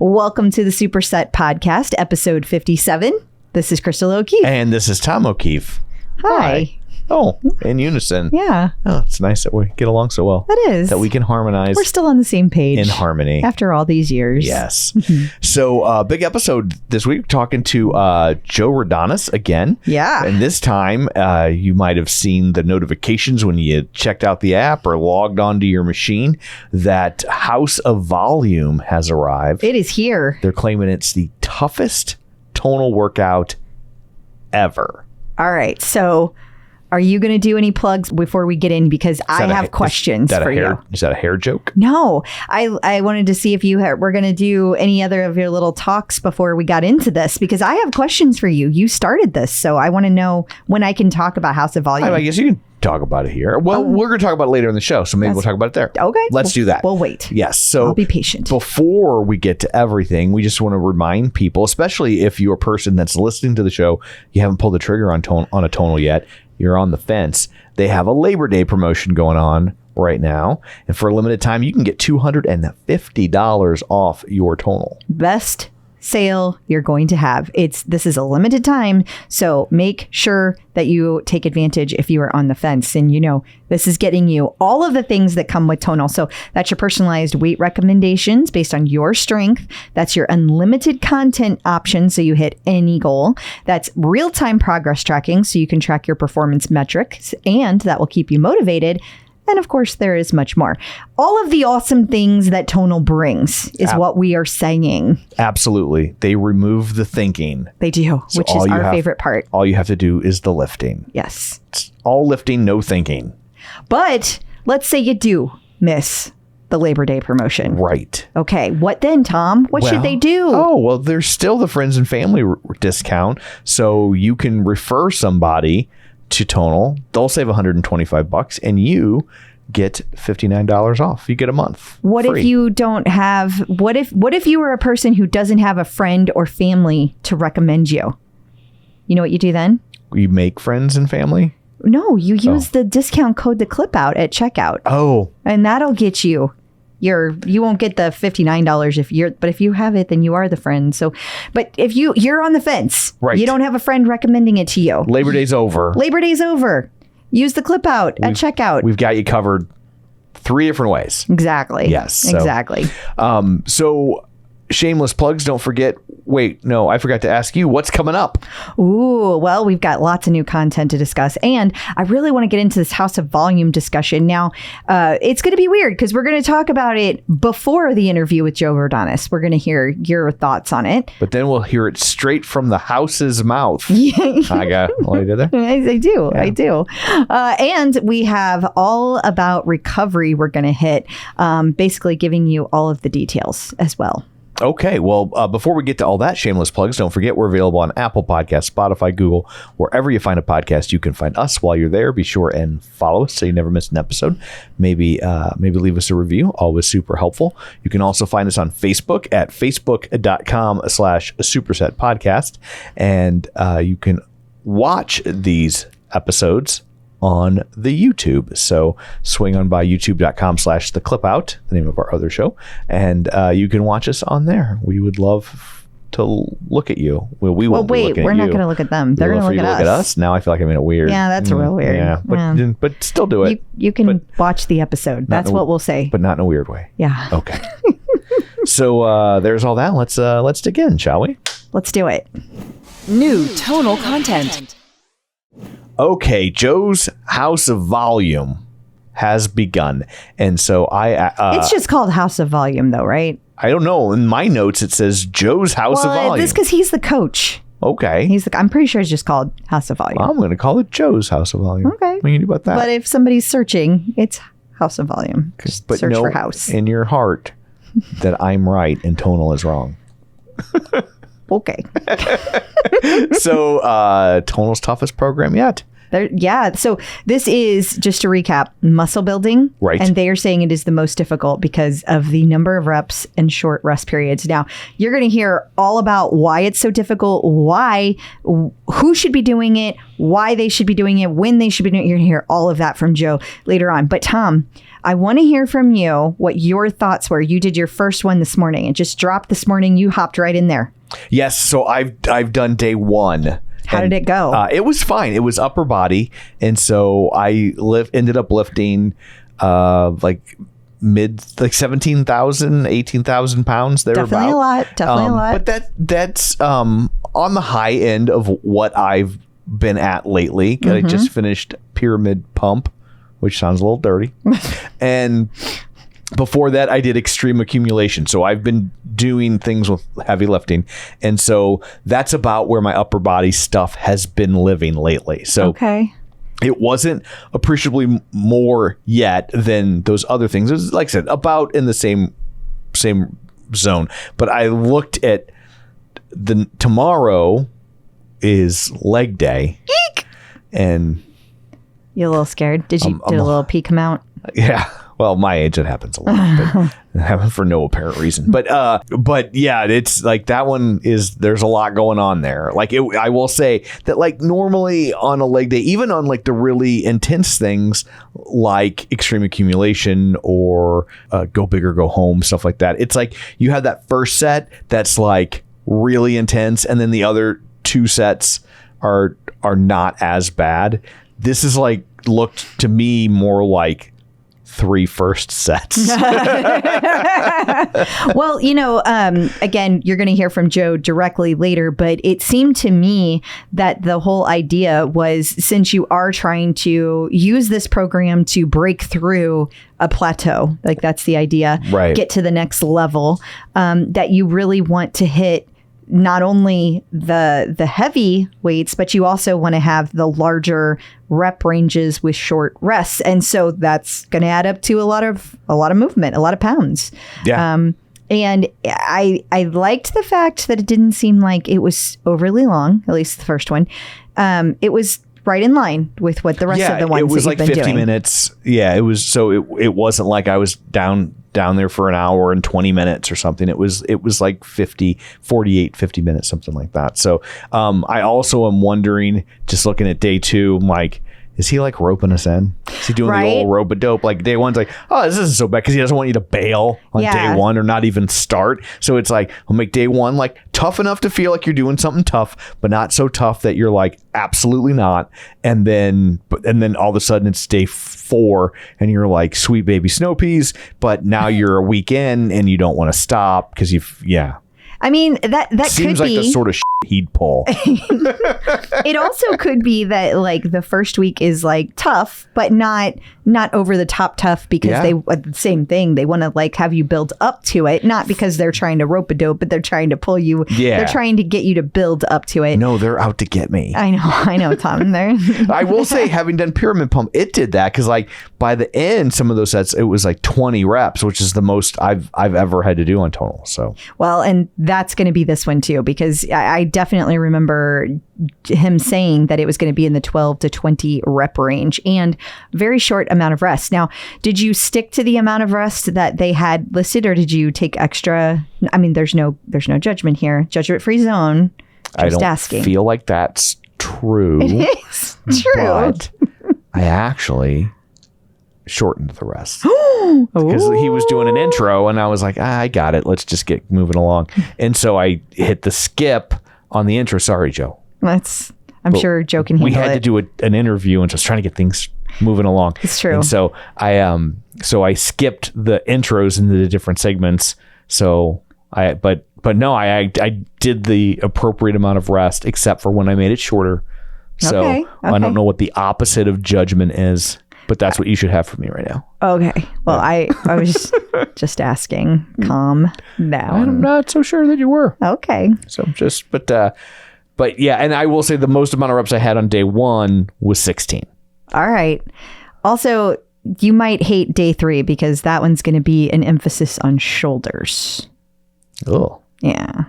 Welcome to the Superset Podcast, episode 57. This is Crystal O'Keefe. And this is Tom O'Keefe. Hi. Oh, in unison. Yeah. Oh, it's nice that we get along so well. It is. That we can harmonize. We're still on the same page. In harmony. After all these years. Yes. So, big episode this week. Talking to Joe Rodonis again. Yeah. And this time, you might have seen the notifications when you checked out the app or logged onto your machine that House of Volume has arrived. It is here. They're claiming it's the toughest tonal workout ever. All right. So, are you going to do any plugs before we get in? Because I have questions for you. Is that a hair joke? No. I wanted to see if you were going to do any other of your little talks before we got into this, because I have questions for you. You started this, so I want to know when I can talk about House of Volume. I guess you can talk about it here. Well, we're going to talk about it later in the show, so maybe we'll talk about it there. Okay. Let's do that. We'll wait. Yes. So I'll be patient. Before we get to everything, we just want to remind people, especially if you're a person that's listening to the show, you haven't pulled the trigger on a tonal yet, you're on the fence. They have a Labor Day promotion going on right now. And for a limited time, you can get $250 off your tonal. Best sale you're going to have. This is a limited time, so make sure that you take advantage if you are on the fence. And this is getting you all of the things that come with Tonal. So that's your personalized weight recommendations based on your strength. That's your unlimited content option, so you hit any goal. That's real-time progress tracking, so you can track your performance metrics, and that will keep you motivated. And of course, there is much more. All of the awesome things that Tonal brings is what we are saying. Absolutely. They remove the thinking. They do, so which is our favorite part. All you have to do is the lifting. Yes. It's all lifting, no thinking. But let's say you do miss the Labor Day promotion. Right. Okay. What then, Tom? What should they do? Oh, well, there's still the friends and family discount. So you can refer somebody to Tonal. They'll save $125 and you get $59 off. You get a month. What free. If you don't have, what if you were a person who doesn't have a friend or family to recommend you? You know what you do then? You make friends and family? No, you use the discount code to clip out at checkout. Oh. And that'll get you you won't get the $59 but if you have it, then you are the friend. So, but if you're on the fence, right, you don't have a friend recommending it to you. Labor Day's over. Use the clip out at checkout. We've got you covered 3 different ways. Exactly. Yes. Exactly. So shameless plugs. Don't forget. Wait, no, I forgot to ask you what's coming up. Ooh, well, we've got lots of new content to discuss, and I really want to get into this House of Volume discussion. Now, it's going to be weird because we're going to talk about it before the interview with Joe Rodonis. We're going to hear your thoughts on it. But then we'll hear it straight from the house's mouth. I got all you did there? I do. Yeah. I do. And we have all about recovery we're going to hit, basically giving you all of the details as well. Okay, well, before we get to all that shameless plugs, don't forget we're available on Apple Podcasts, Spotify, Google, wherever you find a podcast, you can find us. While you're there, be sure and follow us so you never miss an episode. Maybe leave us a review, always super helpful. You can also find us on Facebook at facebook.com/supersetpodcast, and you can watch these episodes on the YouTube. So swing on by youtube.com/theclipout, the name of our other show. And you can watch us on there. We would love to look at you. Well, we won't wait, we're not going to look at them. They're going to look at us. Now I feel like I made it weird. Yeah, that's real weird. Yeah, but still do it. You can watch the episode. That's what we'll say. But not in a weird way. Yeah. Okay. So there's all that. Let's dig in, shall we? Let's do it. New tonal content. Okay, Joe's House of Volume has begun. And so it's just called House of Volume though, right? I don't know. In my notes, it says Joe's House of Volume. This because he's the coach. Okay. I'm pretty sure it's just called House of Volume. Well, I'm going to call it Joe's House of Volume. Okay. What can you do about that? But if somebody's searching, it's House of Volume. Just search for house. In your heart that I'm right and Tonal is wrong. Okay. So, Tonal's toughest program yet. So this is, just to recap, muscle building. Right. And they are saying it is the most difficult because of the number of reps and short rest periods. Now, you're going to hear all about why it's so difficult, who should be doing it, why they should be doing it, when they should be doing it. You're going to hear all of that from Joe later on. But Tom, I want to hear from you what your thoughts were. You did your first one this morning. It just dropped this morning. You hopped right in there. Yes. So I've done day one. How did it go? It was fine. It was upper body. And so I ended up lifting like 17,000, 18,000 pounds. Definitely a lot. But that's on the high end of what I've been at lately. I just finished pyramid pump, which sounds a little dirty. And before that, I did extreme accumulation. So I've been doing things with heavy lifting. And so that's about where my upper body stuff has been living lately. So it wasn't appreciably more yet than those other things. It was, like I said, about in the same zone. But I looked at tomorrow is leg day. Eek! And you a little scared? Did a little pee come out? Yeah. Well, my age, it happens a lot, but it happens for no apparent reason. But yeah, it's like that one there's a lot going on there. Like I will say that like normally on a leg day, even on like the really intense things like extreme accumulation or go big or go home, stuff like that. It's like you have that first set that's like really intense, and then the other two sets are not as bad. This is like looked to me more like 3 first sets. Well, again, you're going to hear from Joe directly later, but it seemed to me that the whole idea was, since you are trying to use this program to break through a plateau, like that's the idea, right, get to the next level, that you really want to hit not only the heavy weights, but you also want to have the larger rep ranges with short rests. And so that's going to add up to a lot of movement, a lot of pounds. Yeah. And I liked the fact that it didn't seem like it was overly long, at least the first one. It was right in line with what the rest of the ones it was that like you've been 50 doing. minutes. Yeah, it was. So it wasn't like I was down there for an hour and 20 minutes or something. It was like 48, 50 minutes, something like that. So I also am wondering, just looking at day 2, I'm like, is he like roping us in? Is he doing the old rope-a-dope? Like day 1's like, oh, this isn't so bad, because he doesn't want you to bail on day 1 or not even start. So it's like, I'll make day 1 like tough enough to feel like you're doing something tough, but not so tough that you're like, absolutely not. And then all of a sudden it's day 4 and you're like, sweet baby snow peas, but now you're a week in and you don't want to stop because I mean, that seems could be like the sort of he'd pull. It also could be that like the first week is like tough, but not over the top tough, because they the same thing. They want to like have you build up to it, not because they're trying to rope a dope, but they're trying to pull you. Yeah. They're trying to get you to build up to it. No, they're out to get me. I know, Tom. There. I will say, having done pyramid pump, it did that, because like by the end, some of those sets, it was like 20 reps, which is the most I've ever had to do on Tonal. So well, and that's going to be this one too, because I definitely remember him saying that it was going to be in the 12 to 20 rep range and very short amount of rest. Now, did you stick to the amount of rest that they had listed, or did you take extra? I mean, there's no judgment here. Judgment-free zone. I don't feel like that's true. It is true. But I actually shortened the rest because he was doing an intro and I was like, I got it. Let's just get moving along. And so I hit the skip on the intro. Sorry, Joe. I'm sure Joe can handle it. We had to do an interview and just trying to get things moving along. It's true. And so I skipped the intros into the different segments. So but no, I did the appropriate amount of rest, except for when I made it shorter. So okay. I don't know what the opposite of judgment is, but that's what you should have for me right now. Okay. Well, I was just asking. Calm down. I'm not so sure that you were. Okay. So but yeah, and I will say the most amount of reps I had on day 1 was 16. All right. Also, you might hate day 3 because that one's going to be an emphasis on shoulders. Oh. Yeah.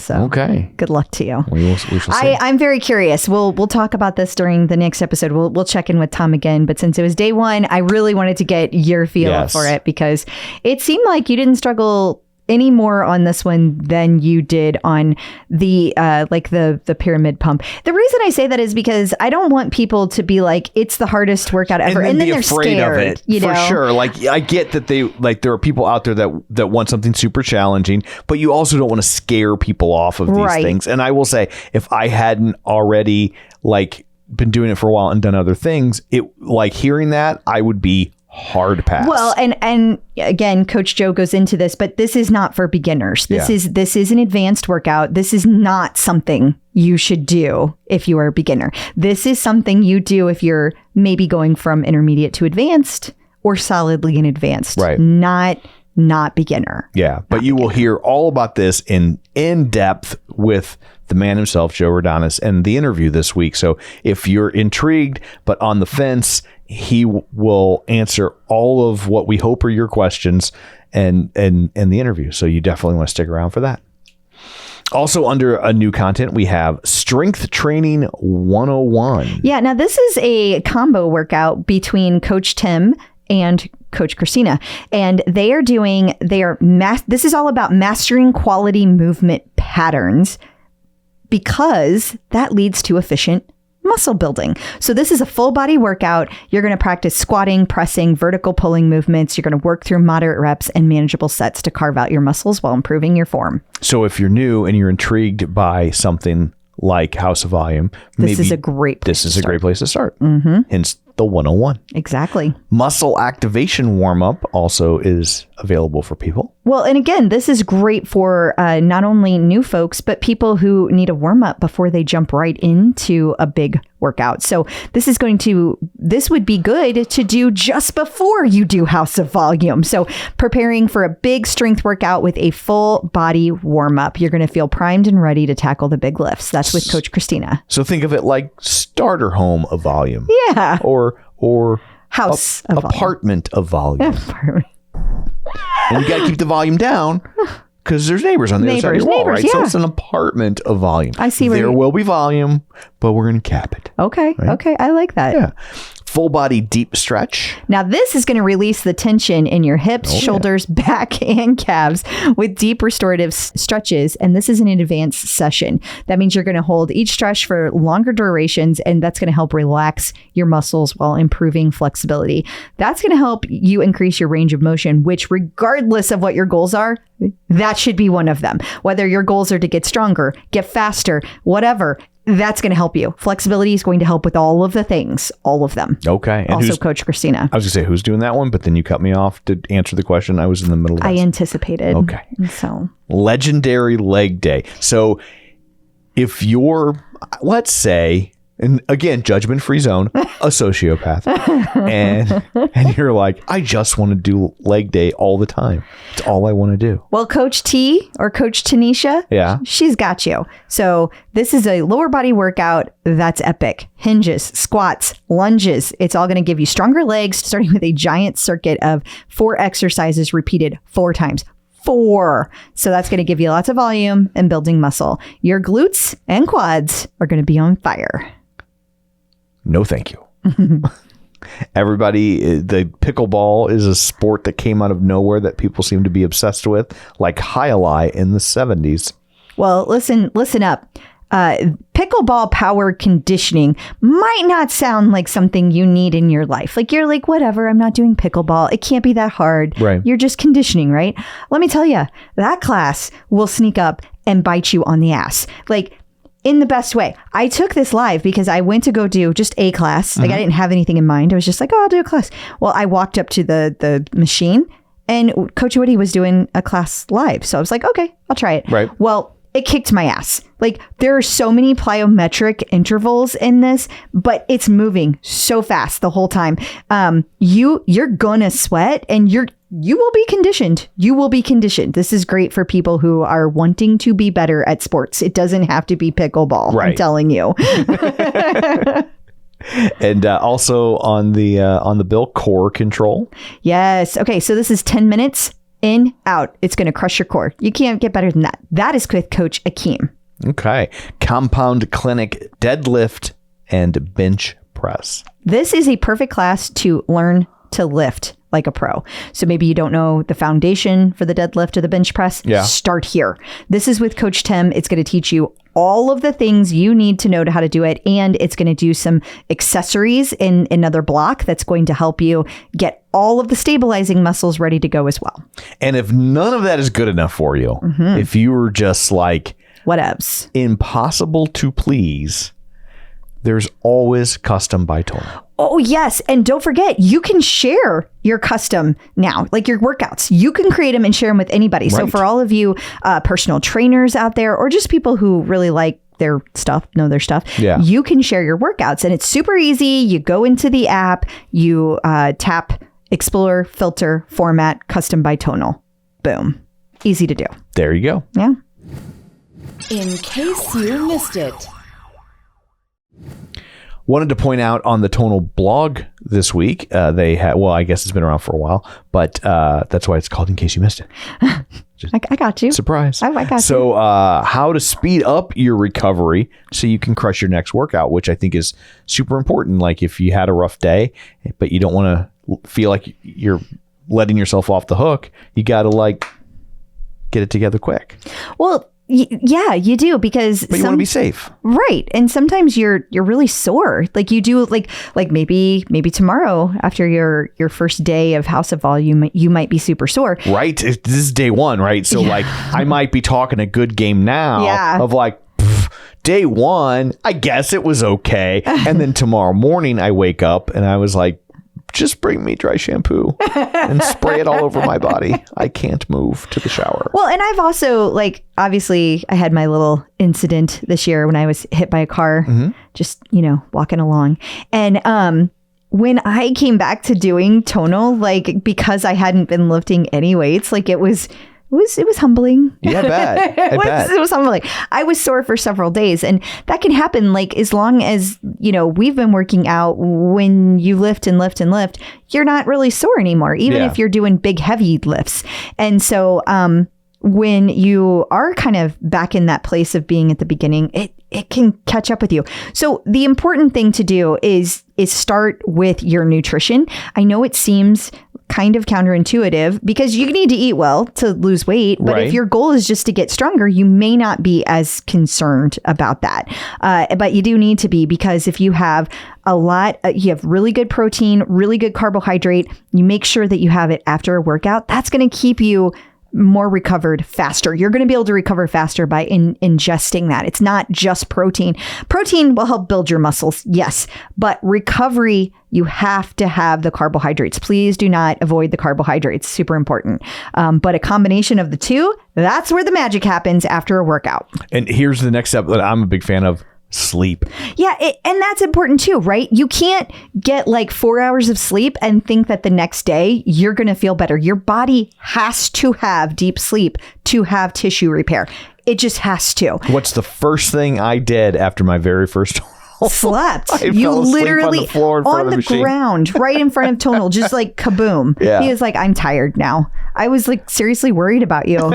So Okay. good luck to you. We shall see. I'm very curious. We'll talk about this during the next episode. We'll check in with Tom again. But since it was day one, I really wanted to get your feel for it because it seemed like you didn't struggle any more on this one than you did on the the pyramid pump. The reason I say that is because I don't want people to be like, it's the hardest workout ever, and then be they're afraid scared of it. you know? For sure. Like, I get that there are people out there that want something super challenging, but you also don't want to scare people off of these things. And I will say, if I hadn't already been doing it for a while and done other things, hearing that, I would be hard pass. Well, and again, Coach Joe goes into this, but this is not for beginners. This is an advanced workout. This is not something you should do if you are a beginner. This is something you do if you're maybe going from intermediate to advanced or solidly in advanced. Right. Not beginner. Yeah, but you will hear all about this in depth with the man himself, Joe Rodonis, and the interview this week. So if you're intrigued but on the fence, he will answer all of what we hope are your questions and the interview. So you definitely want to stick around for that. Also, under a new content, we have Strength Training 101. Yeah, now this is a combo workout between Coach Tim and Coach Christina, and this is all about mastering quality movement patterns because that leads to efficient muscle building. So this is a full body workout. You're going to practice squatting, pressing, vertical pulling movements. You're going to work through moderate reps and manageable sets to carve out your muscles while improving your form. So if you're new and you're intrigued by something like House of Volume, this is a great place to start. Mm-hmm. Hence the 101. Exactly. Muscle activation warm-up also is available for people. Well, and again, this is great for not only new folks, but people who need a warm-up before they jump right into a big workout. So this would be good to do just before you do House of Volume. So preparing for a big strength workout with a full body warm-up. You're going to feel primed and ready to tackle the big lifts. That's with Coach Christina. So think of it like starter home of volume. Yeah. Or house of apartment of volume. And you got to keep the volume down because there's neighbors on the other side of your wall, right? Yeah. So it's an apartment of volume. I see. There will be volume, but we're going to cap it. Okay. Right? Okay. I like that. Yeah. Full body deep stretch. Now this is going to release the tension in your hips, shoulders, back, and calves with deep restorative stretches. And this is an advanced session. That means you're going to hold each stretch for longer durations, and that's going to help relax your muscles while improving flexibility. That's going to help you increase your range of motion, which regardless of what your goals are, that should be one of them. Whether your goals are to get stronger, get faster, whatever, that's going to help you. Flexibility is going to help with all of the things, all of them. Okay. And also Coach Christina. I was going to say, who's doing that one? But then you cut me off to answer the question. I was in the middle of this. I anticipated. Okay. So legendary leg day. So if you're, let's say, and again, judgment-free zone, a sociopath, and you're like, I just want to do leg day all the time. It's all I want to do. Well, Coach T or Coach Tanisha, she's got you. So this is a lower body workout that's epic. Hinges, squats, lunges. It's all going to give you stronger legs, starting with a giant circuit of 4 exercises repeated 4 times. 4. So that's going to give you lots of volume and building muscle. Your glutes and quads are going to be on fire. No, thank you. Everybody, the pickleball is a sport that came out of nowhere that people seem to be obsessed with, like Highlight in the 70s. Well, listen up. Pickleball Power conditioning might not sound like something you need in your life. Like you're like, whatever, I'm not doing pickleball. It can't be that hard. Right. You're just conditioning, right? Let me tell you, that class will sneak up and bite you on the ass. Like, in the best way. I took this live because I went to go do just a class. Like I didn't have anything in mind. I was just like, oh, I'll do a class. Well, I walked up to the machine and Coach Woody was doing a class live. So I was like, okay, I'll try it. Right. Well, it kicked my ass. Like there are so many plyometric intervals in this, but it's moving so fast the whole time. You're gonna sweat and you will be conditioned. You will be conditioned. This is great for people who are wanting to be better at sports. It doesn't have to be pickleball. Right. I'm telling you. And also on the bill, core control. Yes. Okay. So this is 10 minutes In, out. It's going to crush your core. You can't get better than that. That is with Coach Akeem. Okay. Compound Clinic deadlift and bench press. This is a perfect class to learn to lift like a pro. So maybe you don't know the foundation for the deadlift or the bench press. Yeah. Start here. This is with Coach Tim. It's going to teach you all of the things you need to know how to do it. And it's going to do some accessories in another block that's going to help you get all of the stabilizing muscles ready to go as well. And if none of that is good enough for you, if you were just like whatevs, impossible to please, there's always custom by Tonal. Oh, yes. And don't forget, you can share your custom now, like your workouts. You can create them and share them with anybody. Right. So for all of you personal trainers out there, or just people who really like their stuff, know their stuff, you can share your workouts. And it's super easy. You go into the app, you tap Explore, Filter, Format, Custom by Tonal. Boom. Easy to do. There you go. Yeah. In case you missed it. Wanted to point out on the Tonal blog this week, they had, well, I guess it's been around for a while, but that's why it's called In Case You Missed It. I got you. Surprise. I got you. So how to speed up your recovery so you can crush your next workout, which I think is super important. Like if you had a rough day, but you don't want to feel like you're letting yourself off the hook, you got to like get it together quick. Well, yeah, you do, because but you want to be safe, right? And sometimes you're really sore. Like you do, like maybe tomorrow after your first day of House of Vol, you might be super sore. Right. This is day one, right? So like I might be talking a good game now of like day one. I guess it was okay, and then tomorrow morning I wake up and I was like, just bring me dry shampoo and spray it all over my body. I can't move to the shower. Well, and I've also, like, obviously I had my little incident this year when I was hit by a car, just, walking along. And when I came back to doing Tonal, like, because I hadn't been lifting any weights, like it was humbling. Yeah, I bet. It was humbling. I was sore for several days, and that can happen. Like as long as we've been working out. When you lift and lift and lift, you're not really sore anymore, even if you're doing big heavy lifts. And so, when you are kind of back in that place of being at the beginning, it can catch up with you. So the important thing to do is start with your nutrition. I know it seems kind of counterintuitive because you need to eat well to lose weight. But if your goal is just to get stronger, you may not be as concerned about that. But you do need to be, because if you have you have really good protein, really good carbohydrate, you make sure that you have it after a workout. That's going to keep you more recovered faster. You're going to be able to recover faster by ingesting that. It's not just protein. Protein will help build your muscles, yes, but recovery, you have to have the carbohydrates. Please do not avoid the carbohydrates. Super important. But a combination of the two, that's where the magic happens after a workout. And here's the next step that I'm a big fan of. Sleep. Yeah. And that's important too, right? You can't get like 4 hours of sleep and think that the next day you're going to feel better. Your body has to have deep sleep to have tissue repair. It just has to. What's the first thing I did after my very first slept? You literally on the ground right in front of Tonal, just like kaboom. Yeah. He was like, I'm tired now. I was like seriously worried about you.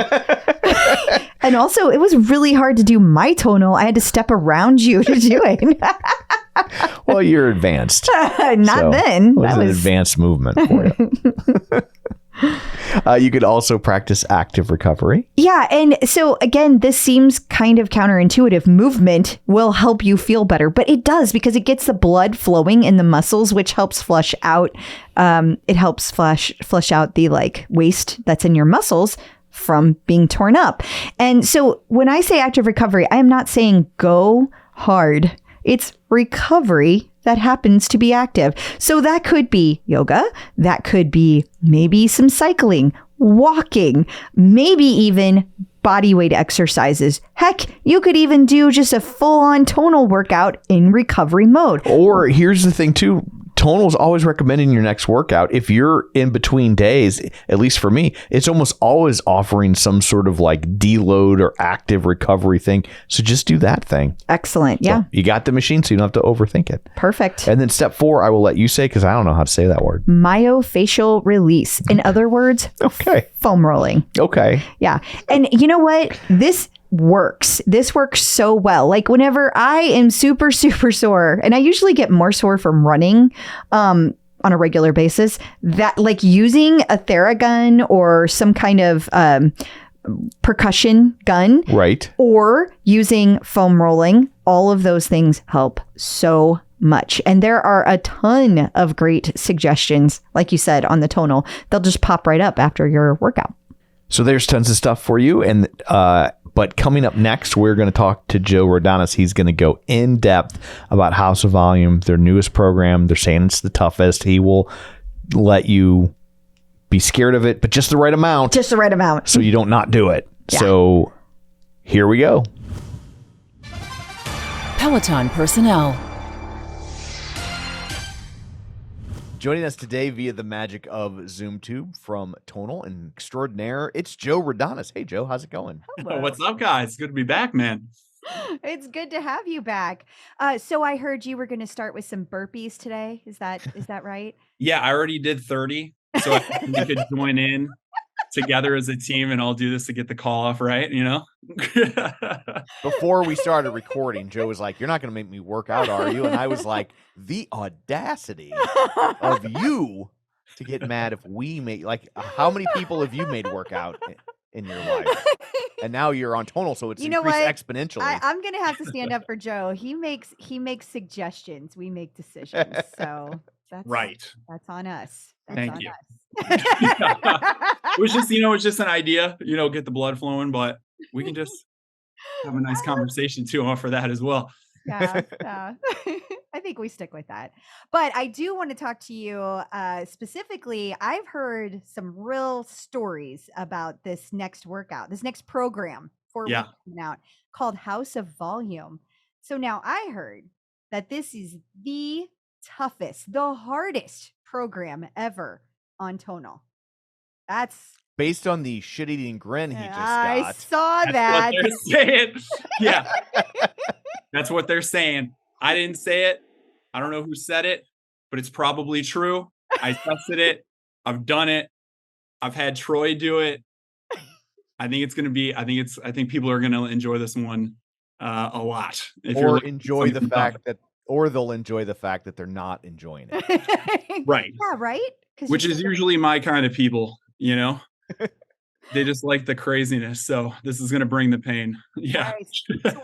And also it was really hard to do my Tonal. I had to step around you to do it. Well, you're advanced. Not then. It was an advanced movement for you. You could also practice active recovery. Yeah. And so again, this seems kind of counterintuitive. Movement will help you feel better, but it does, because it gets the blood flowing in the muscles, which helps flush out. It helps flush out the like waste that's in your muscles from being torn up. And so when I say active recovery, I am not saying go hard. It's recovery that happens to be active. So that could be yoga. That could be maybe some cycling, walking, maybe even body weight exercises. Heck, you could even do just a full-on Tonal workout in recovery mode. Or here's the thing too, Tonal's always recommending your next workout. If you're in between days, at least for me, it's almost always offering some sort of like deload or active recovery thing. So just do that thing. Excellent. Yeah. So you got the machine, so you don't have to overthink it. Perfect. And then step 4, I will let you say, because I don't know how to say that word. Myofascial release. In other words, Okay. foam rolling. Okay. Yeah. And you know what? This works so well. Like whenever I am super sore, and I usually get more sore from running on a regular basis, that like using a Theragun or some kind of percussion gun, Right. or using foam rolling, all of those things help so much. And there are a ton of great suggestions, like you said, on the Tonal. They'll just pop right up after your workout. So there's tons of stuff for you. And but coming up next, we're going to talk to Joe Rodonis. He's going to go in depth about House of Volume, their newest program. They're saying it's the toughest. He will let you be scared of it, but just the right amount. Just the right amount. So you don't not do it. Yeah. So here we go. Peloton personnel. Joining us today via the magic of ZoomTube from Tonal and Extraordinaire, it's Joe Rodonis. Hey, Joe, how's it going? Hello. What's up, guys? Good to be back, man. It's good to have you back. So I heard you were going to start with some burpees today. Is that right? Yeah, I already did 30, so I think we could join in together as a team, and I'll do this to get the call off right, you know? Before we started recording, Joe was like, "You're not going to make me work out, are you?" And I was like, the audacity of you to get mad if we make, like, how many people have you made work out in your life? And now you're on Tonal, so it's increased exponentially. I'm going to have to stand up for Joe. He makes suggestions. We make decisions. So that's Right. That's on us. That's Thank on you. us. It was just, it's just an idea, get the blood flowing, but we can just have a nice conversation too for that as well. Yeah. I think we stick with that. But I do want to talk to you specifically. I've heard some real stories about this next workout, this next program, 4 weeks coming out, called House of Volume. So now I heard that this is the toughest, the hardest program ever on Tonal. That's based on the shit-eating grin he just I got. saw that. That's what they're saying. Yeah. That's what they're saying. I didn't say it. I don't know who said it, but it's probably true. I tested it. I've done it. I've had Troy do it. I think it's going to be, I think people are going to enjoy this one a lot. Or enjoy the fact that, or they'll enjoy the fact that they're not enjoying it. Right. Yeah, right? Which is usually my kind of people, They just like the craziness. So this is going to bring the pain. Yeah. Right. So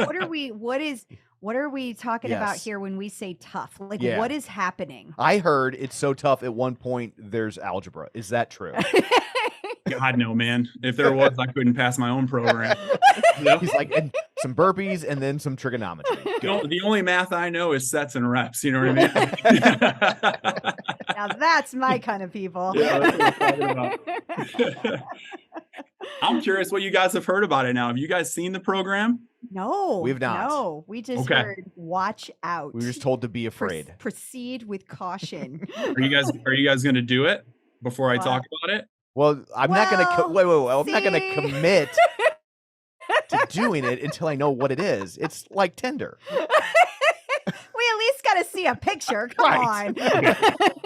what are we talking about here when we say tough? Like what is happening? I heard it's so tough at one point there's algebra. Is that true? God, no, man. If there was, I couldn't pass my own program. He's like, and some burpees and then some trigonometry. The only math I know is sets and reps. You know what I mean? Now that's my kind of people. Yeah, that's what I'm talking about. I'm curious what you guys have heard about it now. Have you guys seen the program? No, we've not. No, we just heard watch out. We were just told to be afraid. Proceed with caution. Are you guys going to do it before I talk about it? Well, I'm not going to wait. I'm not going to commit to doing it until I know what it is. It's like Tinder. We at least got to see a picture. Come on.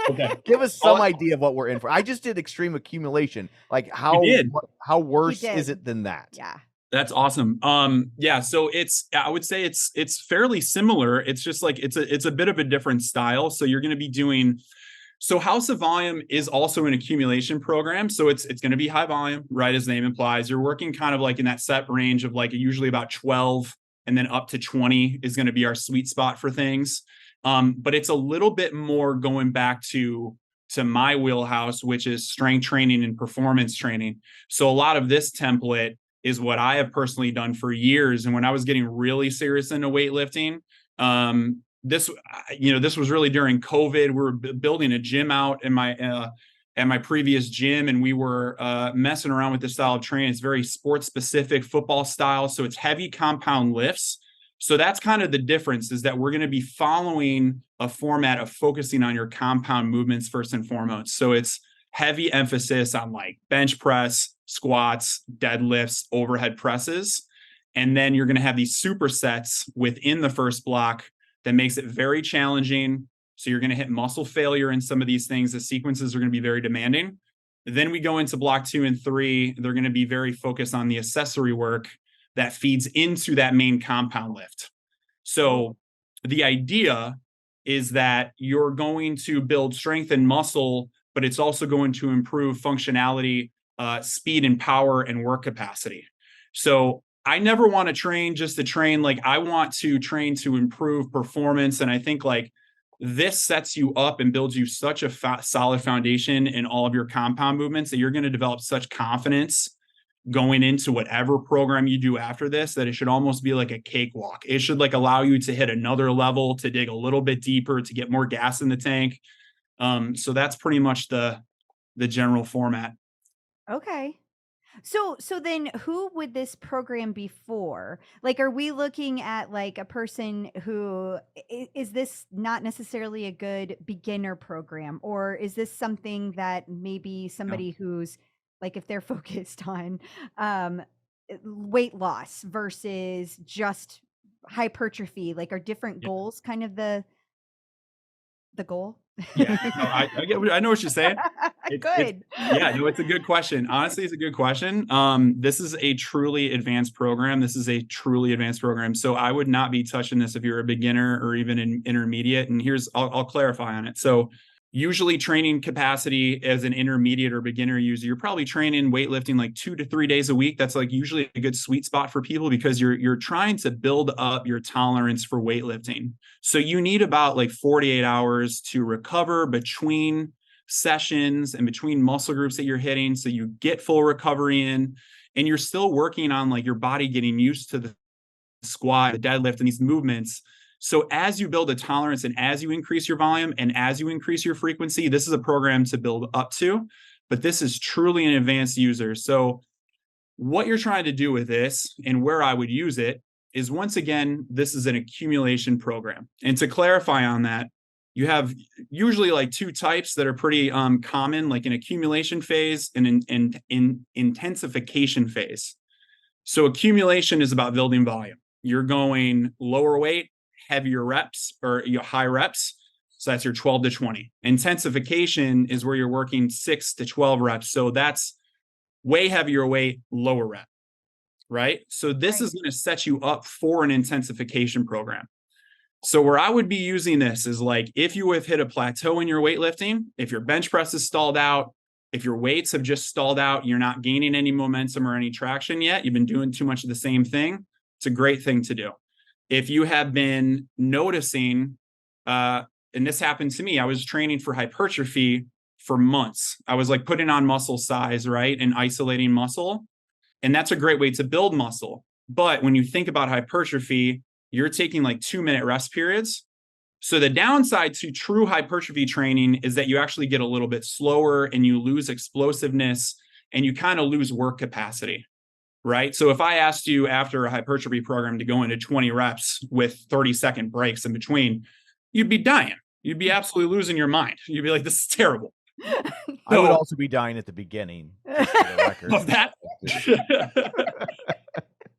Okay. Give us some idea of what we're in for. I just did extreme accumulation. Like how worse is it than that? Yeah. That's awesome. Yeah. So I would say it's fairly similar. It's just like, it's a bit of a different style. So you're going to be doing, so House of Volume is also an accumulation program. So it's going to be high volume, right? As the name implies, you're working kind of like in that set range of like usually about 12 and then up to 20 is going to be our sweet spot for things. But it's a little bit more going back to my wheelhouse, which is strength training and performance training. So a lot of this template is what I have personally done for years. And when I was getting really serious into weightlifting, this was really during COVID. We were building a gym out in at my previous gym, and we were messing around with this style of training. It's very sports specific, football style. So it's heavy compound lifts. So that's kind of the difference, is that we're going to be following a format of focusing on your compound movements first and foremost. So it's heavy emphasis on like bench press, squats, deadlifts, overhead presses. And then you're going to have these supersets within the first block that makes it very challenging. So you're going to hit muscle failure in some of these things. The sequences are going to be very demanding. Then we go into block 2 and 3. They're going to be very focused on the accessory work that feeds into that main compound lift. So the idea is that you're going to build strength and muscle, but it's also going to improve functionality, speed and power and work capacity. So I never want to train just to train. Like, I want to train to improve performance. And I think like this sets you up and builds you such a solid foundation in all of your compound movements that you're going to develop such confidence going into whatever program you do after this, that it should almost be like a cakewalk. It should like allow you to hit another level, to dig a little bit deeper, to get more gas in the tank. So that's pretty much the general format. Okay. So then who would this program be for? Like, are we looking at like a person who is this not necessarily a good beginner program, or is this something that maybe somebody who's like, if they're focused on weight loss versus just hypertrophy, like, are different goals kind of the goal? Yeah, no, I know what you're saying. Good. It's a good question. Honestly, it's a good question. This is a truly advanced program. So I would not be touching this if you're a beginner or even an intermediate. And I'll clarify on it. So usually training capacity as an intermediate or beginner user, you're probably training weightlifting like 2 to 3 days a week. That's like usually a good sweet spot for people, because you're trying to build up your tolerance for weightlifting. So you need about like 48 hours to recover between sessions and between muscle groups that you're hitting. So you get full recovery in, and you're still working on like your body getting used to the squat, the deadlift, and these movements. So as you build a tolerance and as you increase your volume and as you increase your frequency, this is a program to build up to, but this is truly an advanced user. So what you're trying to do with this and where I would use it is, once again, this is an accumulation program. And to clarify on that, you have usually like 2 types that are pretty common, like an accumulation phase and an intensification phase. So accumulation is about building volume. You're going lower weight, heavier reps, or high reps. So that's your 12 to 20. Intensification is where you're working 6 to 12 reps. So that's way heavier weight, lower rep, right? So this is going to set you up for an intensification program. So where I would be using this is like, if you have hit a plateau in your weightlifting, if your bench press is stalled out, if your weights have just stalled out, you're not gaining any momentum or any traction yet, you've been doing too much of the same thing, it's a great thing to do. If you have been noticing, and this happened to me, I was training for hypertrophy for months. I was like putting on muscle size, right? And isolating muscle. And that's a great way to build muscle. But when you think about hypertrophy, you're taking like 2-minute rest periods. So the downside to true hypertrophy training is that you actually get a little bit slower and you lose explosiveness and you kind of lose work capacity, right? So if I asked you after a hypertrophy program to go into 20 reps with 30-second breaks in between, you'd be dying. You'd be absolutely losing your mind. You'd be like, this is terrible. I would also be dying at the beginning. Just for the record. Of that.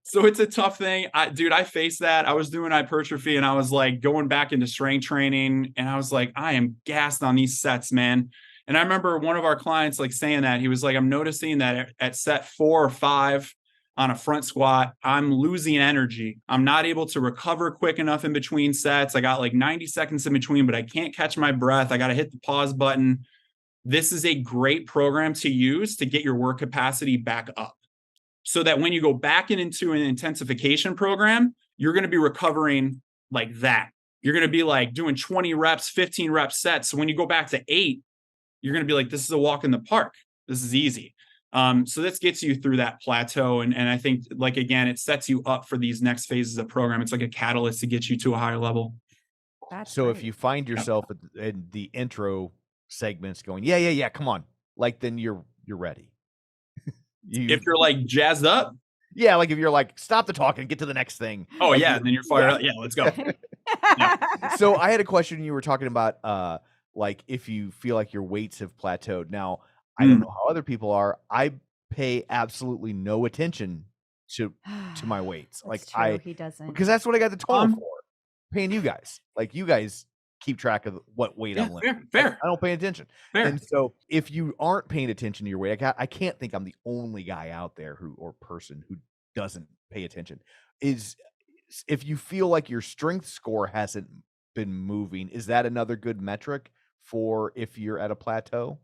So it's a tough thing. I faced that. I was doing hypertrophy and I was like going back into strength training and I was like, I am gassed on these sets, man. And I remember one of our clients like saying that. He was like, I'm noticing that at set 4 or 5 on a front squat, I'm losing energy. I'm not able to recover quick enough in between sets. I got like 90 seconds in between, but I can't catch my breath. I got to hit the pause button. This is a great program to use to get your work capacity back up, so that when you go back into an intensification program, you're going to be recovering like that. You're going to be like doing 20 reps, 15 rep sets. So when you go back to 8, you're going to be like, this is a walk in the park. This is easy. So this gets you through that plateau. And I think, like, again, it sets you up for these next phases of program. It's like a catalyst to get you to a higher level. So if you find yourself in the intro segments going, yeah, come on, like, then you're ready. If you're like jazzed up. Yeah, like if you're like, stop the talk and get to the next thing. Oh Like, yeah, and then you're fired up. Yeah, let's go. So I had a question. You were talking about like if you feel like your weights have plateaued. Now, I don't know how other people are. I pay absolutely no attention to my weights. That's Like true. He doesn't. because that's what I got the Tonal for. Paying you guys. Like you guys keep track of what weight I'm lifting. Fair. I don't pay attention. Fair. And so if you aren't paying attention to your weight, I can't think I'm the only guy out there or person who doesn't pay attention. Is if you feel like your strength score hasn't been moving, is that another good metric for if you're at a plateau?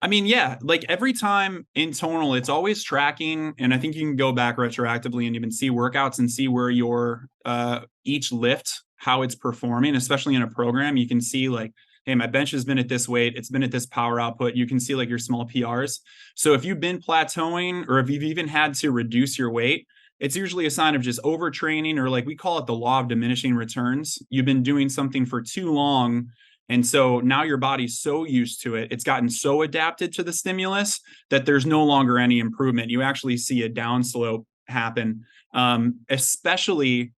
I mean, yeah, like every time in Tonal, it's always tracking. And I think you can go back retroactively and even see workouts and see where your each lift, how it's performing, especially in a program. You can see like, hey, my bench has been at this weight. It's been at this power output. You can see like your small PRs. So if you've been plateauing or if you've even had to reduce your weight, it's usually a sign of just overtraining, or like we call it the law of diminishing returns. You've been doing something for too long. And so now your body's so used to it, it's gotten so adapted to the stimulus that there's no longer any improvement. You actually see a downslope happen, especially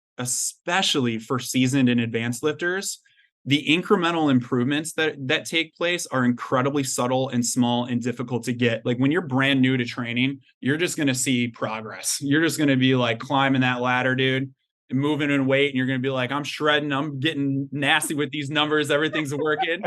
for seasoned and advanced lifters. The incremental improvements that take place are incredibly subtle and small and difficult to get. Like when you're brand new to training, you're just going to see progress. You're just going to be like climbing that ladder, dude, and moving in weight. And you're going to be like, I'm shredding. I'm getting nasty with these numbers. Everything's working.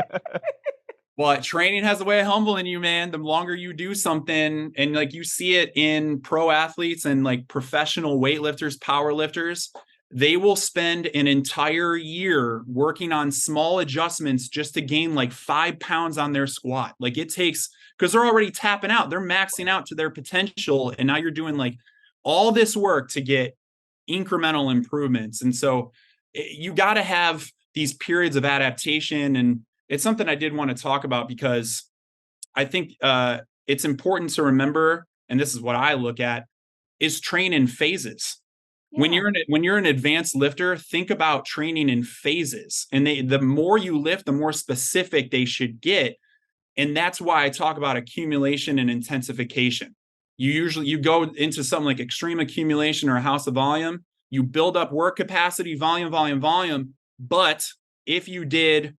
But training has a way of humbling you, man. The longer you do something, and like you see it in pro athletes and like professional weightlifters, power lifters, they will spend an entire year working on small adjustments just to gain like 5 pounds on their squat. Like it takes, because they're already tapping out, they're maxing out to their potential. And now you're doing like all this work to get incremental improvements. And so you got to have these periods of adaptation. And it's something I did want to talk about because I think it's important to remember, and this is what I look at, is train in phases. Yeah. When you're an advanced lifter, think about training in phases. And the more you lift, the more specific they should get. And that's why I talk about accumulation and intensification. You go into something like extreme accumulation or a house of volume, you build up work capacity, volume. But if you did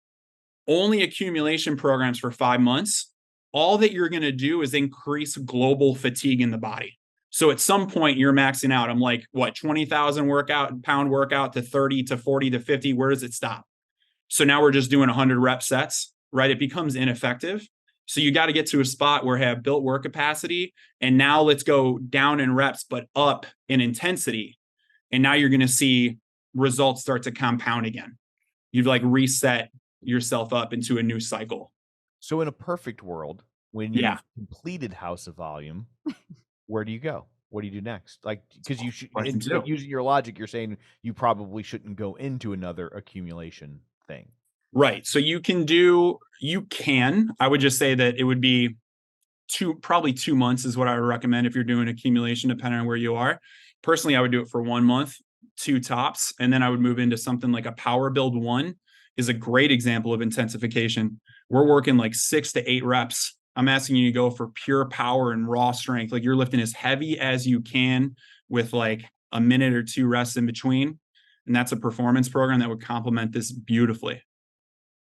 only accumulation programs for 5 months, all that you're going to do is increase global fatigue in the body. So at some point you're maxing out. I'm like, what, 20,000 pound workout to 30 to 40 to 50. Where does it stop? So now we're just doing 100 rep sets, right? It becomes ineffective. So you got to get to a spot where I have built work capacity. And now let's go down in reps, but up in intensity. And now you're going to see results start to compound again. You've like reset yourself up into a new cycle. So in a perfect world, when you've completed House of Volume, where do you go? What do you do next? Like, because you should, using your logic, you're saying you probably shouldn't go into another accumulation thing. Right. So I would just say that it would be probably 2 months is what I would recommend if you're doing accumulation, depending on where you are. Personally, I would do it for 1 month, 2 tops, and then I would move into something like a Power Build 1 is a great example of intensification. We're working like 6 to 8 reps. I'm asking you to go for pure power and raw strength. Like you're lifting as heavy as you can with like a minute or 2 rests in between. And that's a performance program that would complement this beautifully.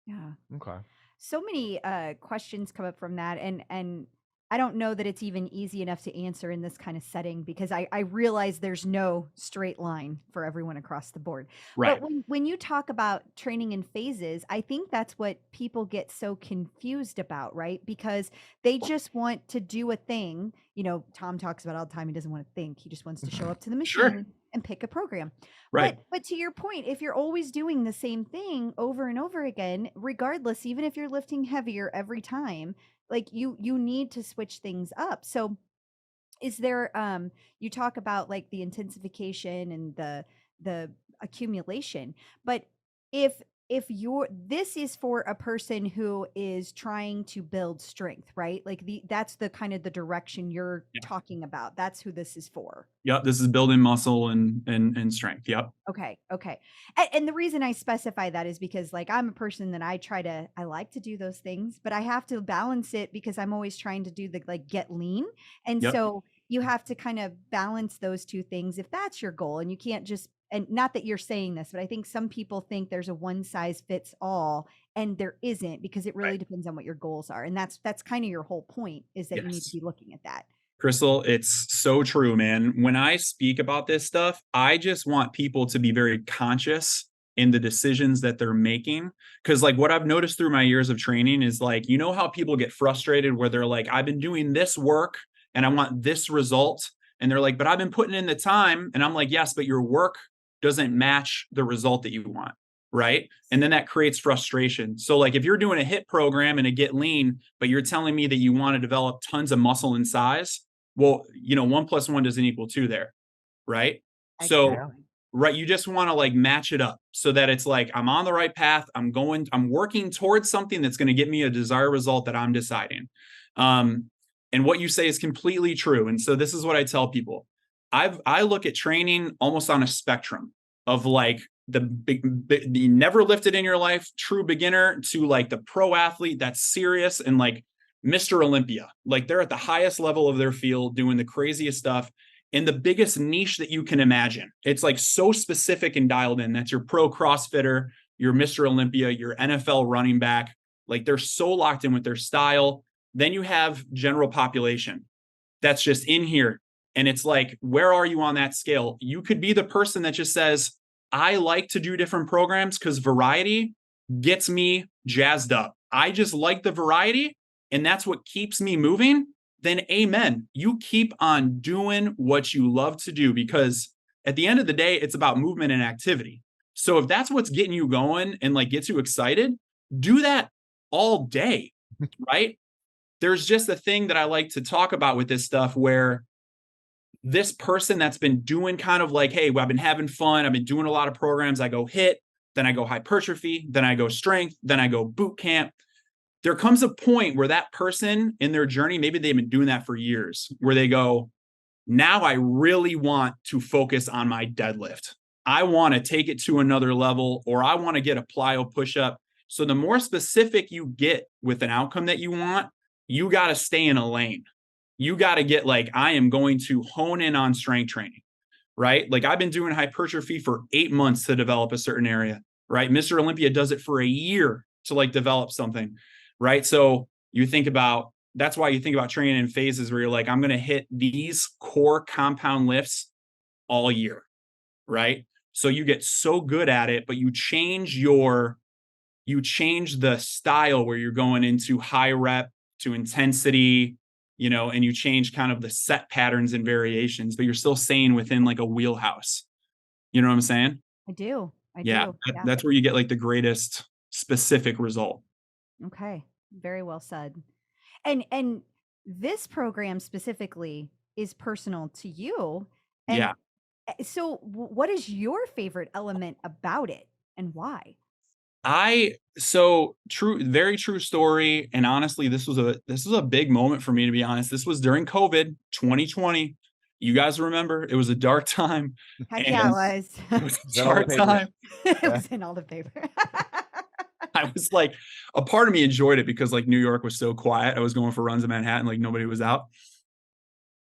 Yeah. Okay. So many questions come up from that. And I don't know that it's even easy enough to answer in this kind of setting because I realize there's no straight line for everyone across the board. Right. But when you talk about training in phases, I think that's what people get so confused about, right? Because they just want to do a thing. You know, Tom talks about all the time. He doesn't want to think. He just wants to show up to the machine and pick a program. Right. But to your point, if you're always doing the same thing over and over again, regardless, even if you're lifting heavier every time, like you need to switch things up. So is there you talk about like the intensification and the accumulation, but if this is for a person who is trying to build strength, right? Like that's the kind of the direction you're talking about. That's who this is for. Yep. This is building muscle and strength. Yep. Okay. And the reason I specify that is because like I'm a person that I like to do those things, but I have to balance it because I'm always trying to do the like get lean. And so you have to kind of balance those two things if that's your goal. And you can't just, and not that you're saying this, but I think some people think there's a one size fits all, and there isn't, because it really depends on what your goals are. And that's kind of your whole point, is that you need to be looking at that. Crystal, it's so true, man. When I speak about this stuff, I just want people to be very conscious in the decisions that they're making. Because like what I've noticed through my years of training is like, you know how people get frustrated where they're like, I've been doing this work and I want this result. And they're like, but I've been putting in the time. And I'm like, yes, but your work doesn't match the result that you want. Right. And then that creates frustration. So like if you're doing a HIIT program and a get lean, but you're telling me that you want to develop tons of muscle and size, well, 1 + 1 doesn't equal 2 there. Right. So, right. You just want to like match it up so that it's like, I'm on the right path. I'm working towards something that's going to get me a desired result that I'm deciding. And what you say is completely true. And so this is what I tell people. I look at training almost on a spectrum of like the never lifted in your life, true beginner, to like the pro athlete that's serious and like Mr. Olympia. Like they're at the highest level of their field doing the craziest stuff in the biggest niche that you can imagine. It's like so specific and dialed in. That's your pro CrossFitter, your Mr. Olympia, your NFL running back. Like they're so locked in with their style. Then you have general population that's just in here. And it's like, where are you on that scale? You could be the person that just says, I like to do different programs because variety gets me jazzed up. I just like the variety, and that's what keeps me moving. Then amen. You keep on doing what you love to do, because at the end of the day, it's about movement and activity. So if that's what's getting you going and like gets you excited, do that all day, right? There's just a thing that I like to talk about with this stuff where this person that's been doing kind of like, hey, well, I've been having fun. I've been doing a lot of programs. I go HIIT, then I go hypertrophy, then I go strength, then I go boot camp. There comes a point where that person in their journey, maybe they've been doing that for years, where they go, now I really want to focus on my deadlift. I want to take it to another level, or I want to get a plyo push-up. So the more specific you get with an outcome that you want, you got to stay in a lane. You got to get like, I am going to hone in on strength training, right? Like I've been doing hypertrophy for 8 months to develop a certain area, right? Mr. Olympia does it for a year to like develop something, right? So you think about, that's why you think about training in phases where you're like, I'm going to hit these core compound lifts all year, right? So you get so good at it, but you change the style where you're going into high rep to intensity, and you change kind of the set patterns and variations, but you're still staying within like a wheelhouse. You know what I'm saying? I do. That's where you get like the greatest specific result. Okay. Very well said. And this program specifically is personal to you. And so what is your favorite element about it, and why? Very true story. And honestly, this was a big moment for me, to be honest. This was during COVID 2020. You guys remember, it was a dark time. Heck yeah, it was. It was a dark time. It was in all the paper. I was like, a part of me enjoyed it because like New York was so quiet. I was going for runs in Manhattan, like nobody was out.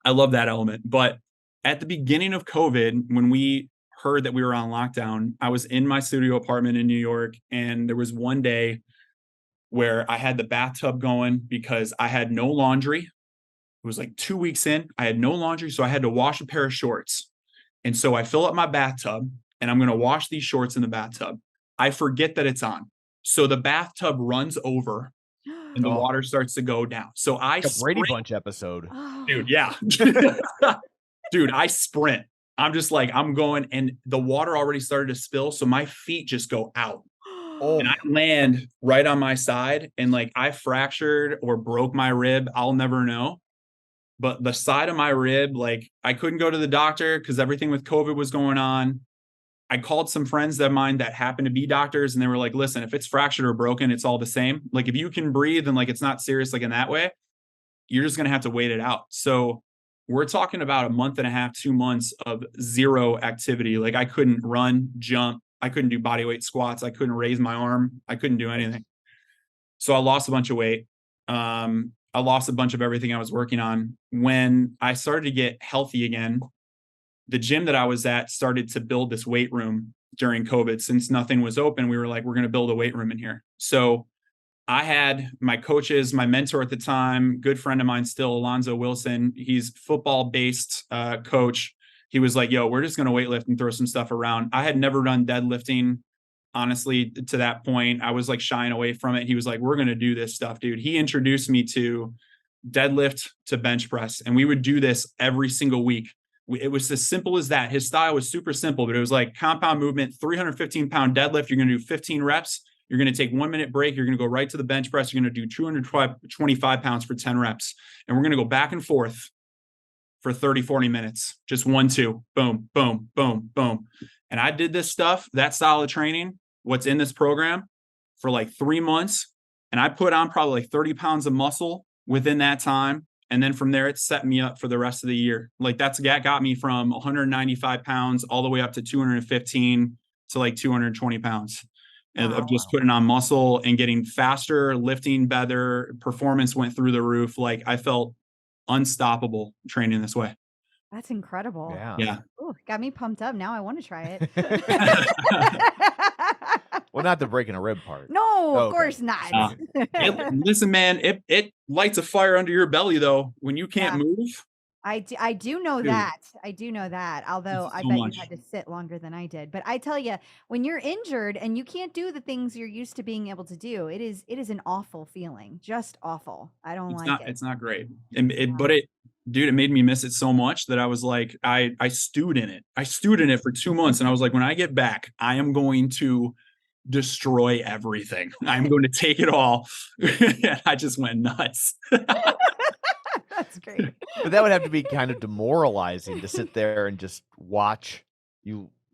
I love that element. But at the beginning of COVID, when we heard that we were on lockdown, I was in my studio apartment in New York, and there was one day where I had the bathtub going because I had no laundry. It was like 2 weeks in, I had no laundry, so I had to wash a pair of shorts. And so I fill up my bathtub and I'm going to wash these shorts in the bathtub. I forget that it's on. So the bathtub runs over and the water starts to go down. So I Brady Bunch episode. Dude, yeah. Dude, I sprint. I'm just like, I'm going, and the water already started to spill. So my feet just go out. And I land right on my side, and like I fractured or broke my rib. I'll never know. But the side of my rib, like I couldn't go to the doctor because everything with COVID was going on. I called some friends of mine that happened to be doctors, and they were like, listen, if it's fractured or broken, it's all the same. Like if you can breathe and like it's not serious, like in that way, you're just going to have to wait it out. So we're talking about a month and a half, 2 months of zero activity. Like I couldn't run, jump. I couldn't do body weight squats. I couldn't raise my arm. I couldn't do anything. So I lost a bunch of weight. I lost a bunch of everything I was working on. When I started to get healthy again, the gym that I was at started to build this weight room during COVID. Since nothing was open, we were like, we're going to build a weight room in here. So I had my coaches, my mentor at the time, good friend of mine still, Alonzo Wilson. He's football-based coach. He was like, yo, we're just going to weightlift and throw some stuff around. I had never done deadlifting. Honestly, to that point, I was like shying away from it. He was like, we're going to do this stuff, dude. He introduced me to deadlift to bench press. And we would do this every single week. It was as simple as that. His style was super simple, but it was like compound movement, 315-pound deadlift. You're going to do 15 reps. You're going to take 1 minute break. You're going to go right to the bench press. You're going to do 225 pounds for 10 reps. And we're going to go back and forth for 30, 40 minutes. Just 1, 2, boom, boom, boom, boom. And I did this stuff, that style of training, what's in this program, for like 3 months. And I put on probably like 30 pounds of muscle within that time. And then from there, it set me up for the rest of the year. Like that got me from 195 pounds all the way up to 215 to like 220 pounds. And of just putting on muscle and getting faster, lifting better, performance went through the roof. Like I felt unstoppable training this way. That's incredible. Yeah. Ooh, got me pumped up. Now I want to try it. Well, not the breaking a rib part. No, of course not. Listen, man, it lights a fire under your belly though when you can't move. I do know that. I do know that. Although I bet you had to sit longer than I did. But I tell you, when you're injured and you can't do the things you're used to being able to do, it is an awful feeling. Just awful. I don't like it. It's not great. But it made me miss it so much that I was like, I stewed in it. I stewed in it for 2 months. And I was like, when I get back, I am going to destroy everything. I'm going to take it all. And I just went nuts. That's great. But that would have to be kind of demoralizing to sit there and just watch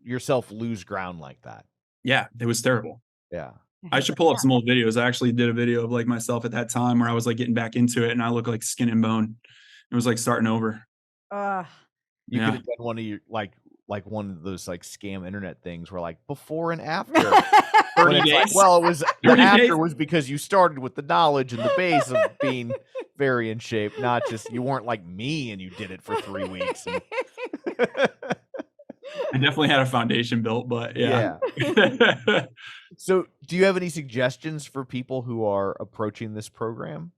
yourself lose ground like that. Yeah, it was terrible. Yeah. I should pull up some old videos. I actually did a video of like myself at that time where I was like getting back into it and I look like skin and bone. It was like starting over. You could have done one of your like one of those like scam internet things where like before and after. 30 days. Like, well, it was the 30 after days. was because you started with the knowledge and the base of being very in shape, not just you weren't like me and you did it for 3 weeks. And... I definitely had a foundation built, but yeah. So do you have any suggestions for people who are approaching this program?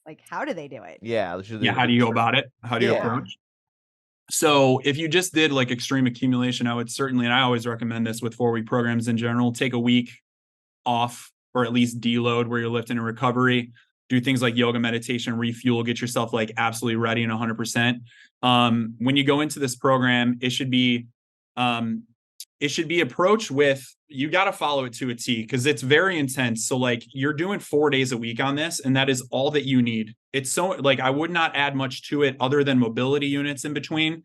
Like, how do they do it? Yeah. How do you go about it? How do you approach? So if you just did like extreme accumulation, I would certainly, and I always recommend this with 4-week programs in general, take a week off or at least deload where you're lifting and recovery. Do things like yoga, meditation, refuel, get yourself like absolutely ready and 100%. When you go into this program, it should be approached with, you got to follow it to a T because it's very intense. So like you're doing 4 days a week on this and that is all that you need. It's so like, I would not add much to it other than mobility units in between.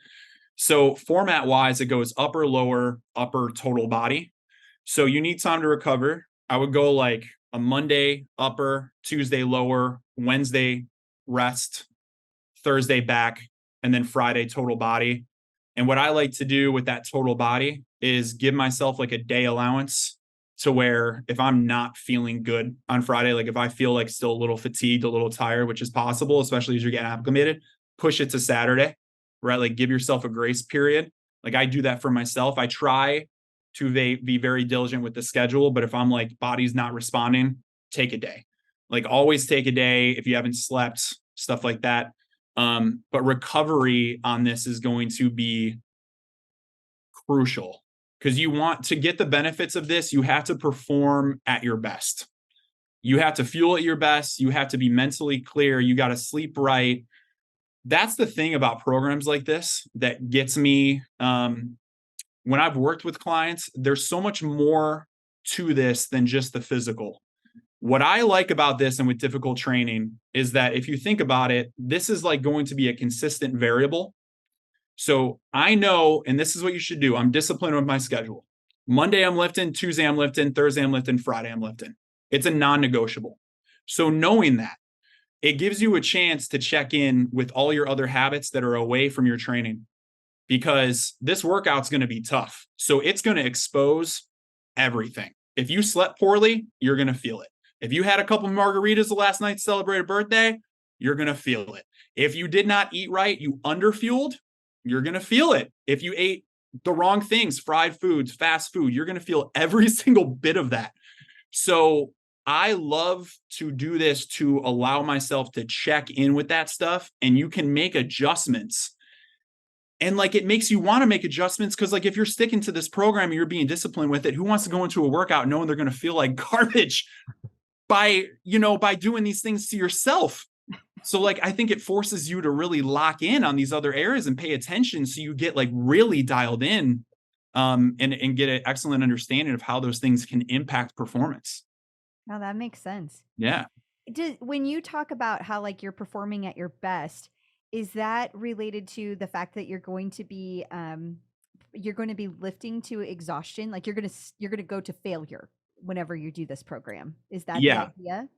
So format wise, it goes upper, lower, upper, total body. So you need time to recover. I would go like a Monday upper, Tuesday lower, Wednesday rest, Thursday back, and then Friday total body. And what I like to do with that total body is give myself like a day allowance to where if I'm not feeling good on Friday, like if I feel like still a little fatigued, a little tired, which is possible, especially as you're getting acclimated, push it to Saturday, right? Like give yourself a grace period. Like I do that for myself. I try to be very diligent with the schedule, but if I'm like body's not responding, take a day. Like always take a day if you haven't slept, stuff like that. But recovery on this is going to be crucial because you want to get the benefits of this. You have to perform at your best. You have to fuel at your best. You have to be mentally clear. You got to sleep right. That's the thing about programs like this that gets me. When I've worked with clients, there's so much more to this than just the physical. What I like about this and with difficult training is that if you think about it, this is like going to be a consistent variable. So I know, and this is what you should do. I'm disciplined with my schedule. Monday I'm lifting, Tuesday I'm lifting, Thursday I'm lifting, Friday I'm lifting. It's a non-negotiable. So knowing that, it gives you a chance to check in with all your other habits that are away from your training because this workout's going to be tough. So it's going to expose everything. If you slept poorly, you're going to feel it. If you had a couple of margaritas the last night to celebrate a birthday, you're going to feel it. If you did not eat right, you underfueled, you're going to feel it. If you ate the wrong things, fried foods, fast food, you're going to feel every single bit of that. So I love to do this to allow myself to check in with that stuff, and you can make adjustments. And like, it makes you want to make adjustments because like, if you're sticking to this program and you're being disciplined with it, who wants to go into a workout knowing they're going to feel like garbage by doing these things to yourself? So like, I think it forces you to really lock in on these other areas and pay attention. So you get like really dialed in, and get an excellent understanding of how those things can impact performance. No, that makes sense. Yeah. When you talk about how like you're performing at your best, is that related to the fact that you're going to be lifting to exhaustion? Like you're going to go to failure whenever you do this program. Is that the idea?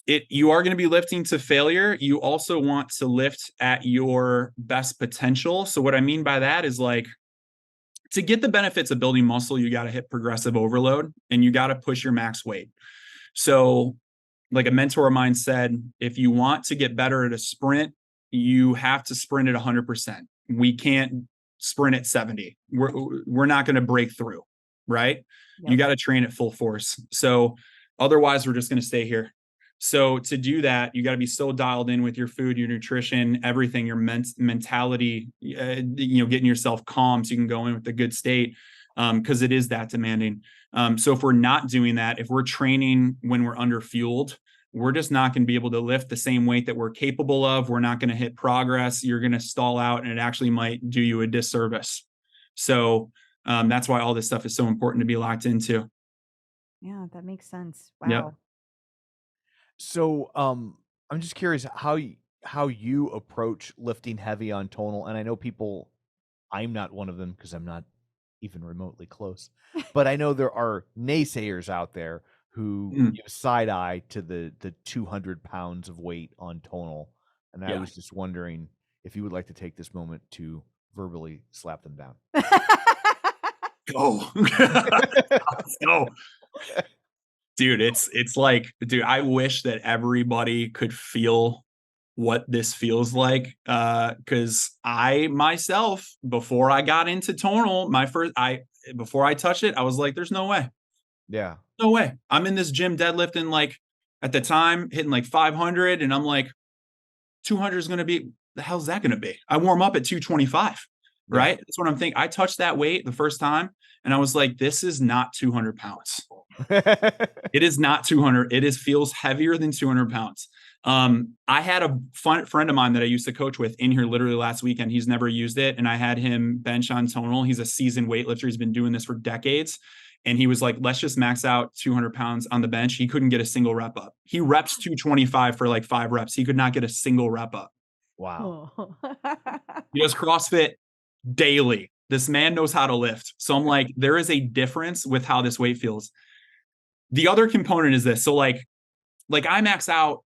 You are going to be lifting to failure. You also want to lift at your best potential. So what I mean by that is like, to get the benefits of building muscle, you got to hit progressive overload and you got to push your max weight. So like a mentor of mine said, if you want to get better at a sprint, you have to sprint at 100%. We can't sprint at 70. We're not going to break through, right? Yep. You got to train at full force. So otherwise, we're just going to stay here. So to do that, you got to be so dialed in with your food, your nutrition, everything, your mentality, getting yourself calm so you can go in with a good state, because it is that demanding. So if we're not doing that, if we're training when we're underfueled, we're just not going to be able to lift the same weight that we're capable of. We're not going to hit progress. You're going to stall out, and it actually might do you a disservice. So that's why all this stuff is so important to be locked into. Yeah, that makes sense. Wow. Yep. So I'm just curious how you approach lifting heavy on Tonal. And I know people, I'm not one of them because I'm not even remotely close, but I know there are naysayers out there who give side eye to the 200 pounds of weight on Tonal. And I was just wondering if you would like to take this moment to verbally slap them down. Go. Let's go. Dude, it's like, I wish that everybody could feel what this feels like. Cause I myself, before I got into Tonal, before I touched it, I was like, there's no way. Yeah. No way. I'm in this gym deadlifting, like at the time hitting like 500, and I'm like, 200 is going to be, the hell's that going to be? I warm up at 225, right? That's what I'm thinking. I touched that weight the first time and I was like, this is not 200 pounds. It is not 200. It feels heavier than 200 pounds. I had a friend of mine that I used to coach with in here literally last weekend. He's never used it. And I had him bench on Tonal. He's a seasoned weightlifter. He's been doing this for decades. And he was like, let's just max out 200 pounds on the bench. He couldn't get a single rep up. He reps 225 for like 5 reps. He could not get a single rep up. Wow. He does CrossFit daily. This man knows how to lift. So I'm like, there is a difference with how this weight feels. The other component is this. So like I max out,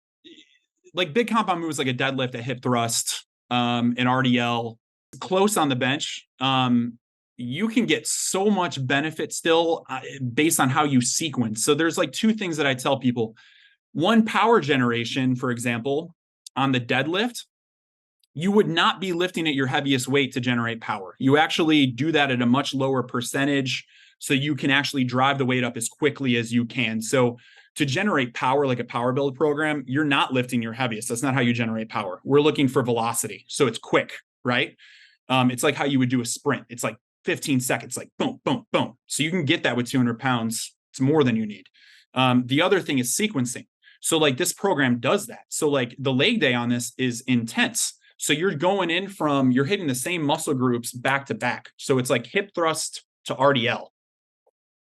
like big compound moves like a deadlift, a hip thrust, an RDL, close on the bench. You can get so much benefit still based on how you sequence. So there's like 2 things that I tell people. One, power generation, for example, on the deadlift, you would not be lifting at your heaviest weight to generate power. You actually do that at a much lower percentage so you can actually drive the weight up as quickly as you can. So to generate power, like a power build program, you're not lifting your heaviest. That's not how you generate power. We're looking for velocity. So it's quick, right? It's like how you would do a sprint. It's like 15 seconds, like boom, boom, boom. So you can get that with 200 pounds. It's more than you need. The other thing is sequencing. So like this program does that. So like the leg day on this is intense. So you're going in you're hitting the same muscle groups back to back. So it's like hip thrust to RDL.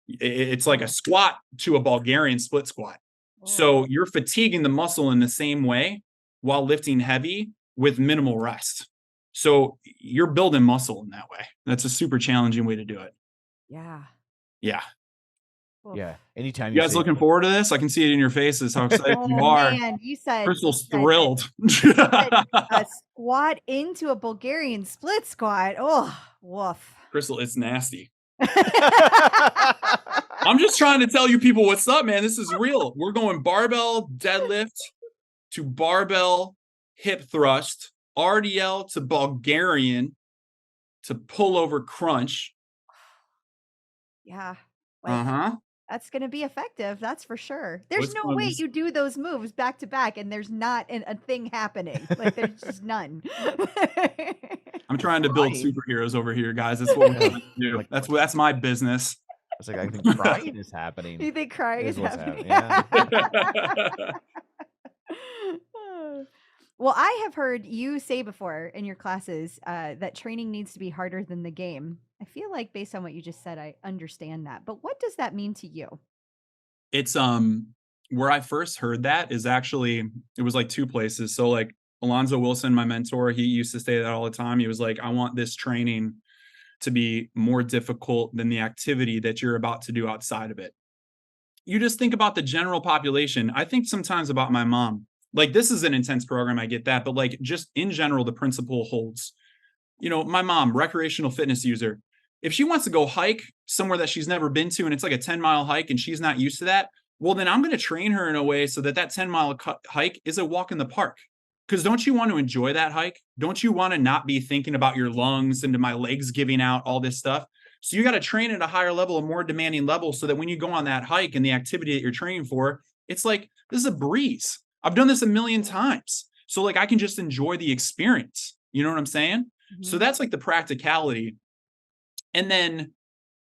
It's like a squat to a Bulgarian split squat. So you're fatiguing the muscle in the same way while lifting heavy with minimal rest. So you're building muscle in that way. That's a super challenging way to do it. Yeah. Yeah. Yeah. Anytime you guys looking forward to this? I can see it in your faces how excited you are. Man, you said Crystal's thrilled. A squat into a Bulgarian split squat. Oh, woof. Crystal, it's nasty. I'm just trying to tell you people what's up, man. This is real. We're going barbell deadlift to barbell hip thrust, RDL to Bulgarian to pull over crunch. Yeah. Like, that's going to be effective. That's for sure. There's no way you do those moves back to back and there's not a thing happening. Like, there's just none. I'm trying to build superheroes over here, guys. That's what we're trying to do. That's my business. It's like, I think crying is happening. You think crying is happening? Yeah. Well, I have heard you say before in your classes that training needs to be harder than the game. I feel like based on what you just said, I understand that. But what does that mean to you? It's where I first heard that is actually, it was like two places. So like Alonzo Wilson, my mentor, he used to say that all the time. He was like, I want this training to be more difficult than the activity that you're about to do outside of it. You just think about the general population. I think sometimes about my mom. Like, this is an intense program, I get that, but like just in general, the principle holds. You know, my mom, recreational fitness user, if she wants to go hike somewhere that she's never been to and it's like a 10-mile hike and she's not used to that, well, then I'm going to train her in a way so that 10-mile hike is a walk in the park. Because don't you want to enjoy that hike? Don't you want to not be thinking about your lungs and my legs giving out, all this stuff? So you got to train at a higher level, a more demanding level, so that when you go on that hike and the activity that you're training for, it's like, this is a breeze. I've done this a million times. So like, I can just enjoy the experience. You know what I'm saying? Mm-hmm. So that's like the practicality. And then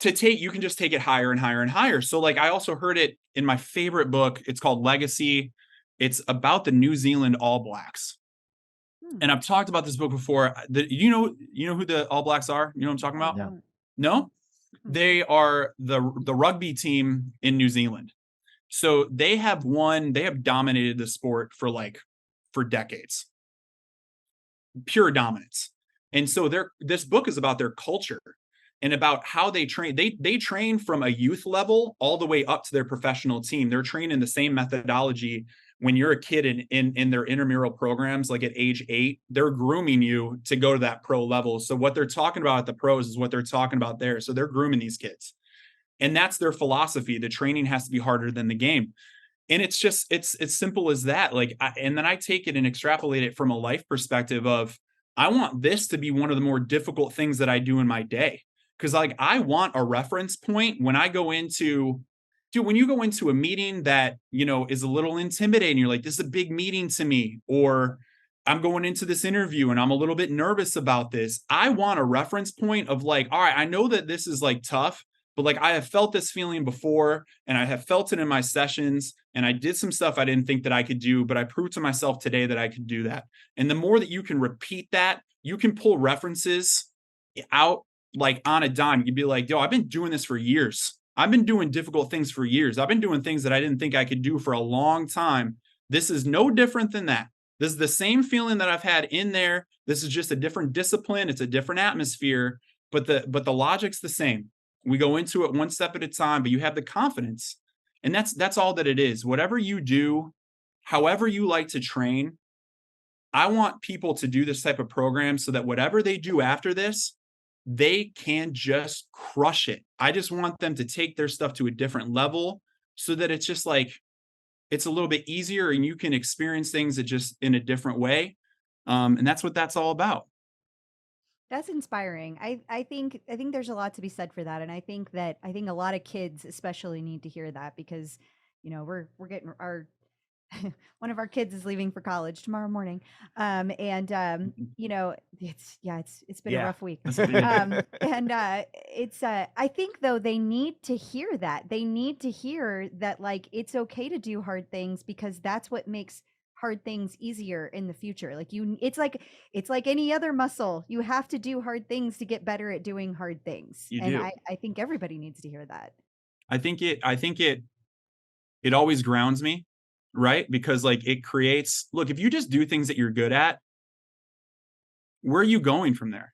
you can just take it higher and higher and higher. So like, I also heard it in my favorite book. It's called Legacy. It's about the New Zealand All Blacks. And I've talked about this book before. You know who the All Blacks are? You know what I'm talking about? No? They are the rugby team in New Zealand. So they have dominated the sport for decades. Pure dominance. And so this book is about their culture and about how they train. They train from a youth level all the way up to their professional team. They're trained in the same methodology. When you're a kid in their intramural programs, like at age 8, they're grooming you to go to that pro level. So what they're talking about at the pros is what they're talking about there. So they're grooming these kids. And that's their philosophy. The training has to be harder than the game. And it's just, it's simple as that. And then I take it and extrapolate it from a life perspective of, I want this to be one of the more difficult things that I do in my day. Cause like, I want a reference point when I go into, when you go into a meeting that, is a little intimidating, you're like, this is a big meeting to me, or I'm going into this interview and I'm a little bit nervous about this. I want a reference point of like, all right, I know that this is like tough, but like, I have felt this feeling before and I have felt it in my sessions and I did some stuff I didn't think that I could do, but I proved to myself today that I could do that. And the more that you can repeat that, you can pull references out like on a dime. You'd be like, yo, I've been doing this for years. I've been doing difficult things for years. I've been doing things that I didn't think I could do for a long time. This is no different than that. This is the same feeling that I've had in there. This is just a different discipline. It's a different atmosphere, but the logic's the same. We go into it one step at a time, but you have the confidence. And that's all that it is. Whatever you do, however you like to train, I want people to do this type of program so that whatever they do after this, they can just crush it. I just want them to take their stuff to a different level so that it's just like, it's a little bit easier and you can experience things just in a different way. And that's what that's all about. That's inspiring. I think there's a lot to be said for that. And I think a lot of kids especially need to hear that because, we're getting one of our kids is leaving for college tomorrow morning. It's been a rough week. I think though, they need to hear that. They need to hear that like, it's okay to do hard things because that's what makes hard things easier in the future. Like it's like any other muscle. You have to do hard things to get better at doing hard things. I think everybody needs to hear that. I think it always grounds me. Right? Because like it creates, look, if you just do things that you're good at, where are you going from there?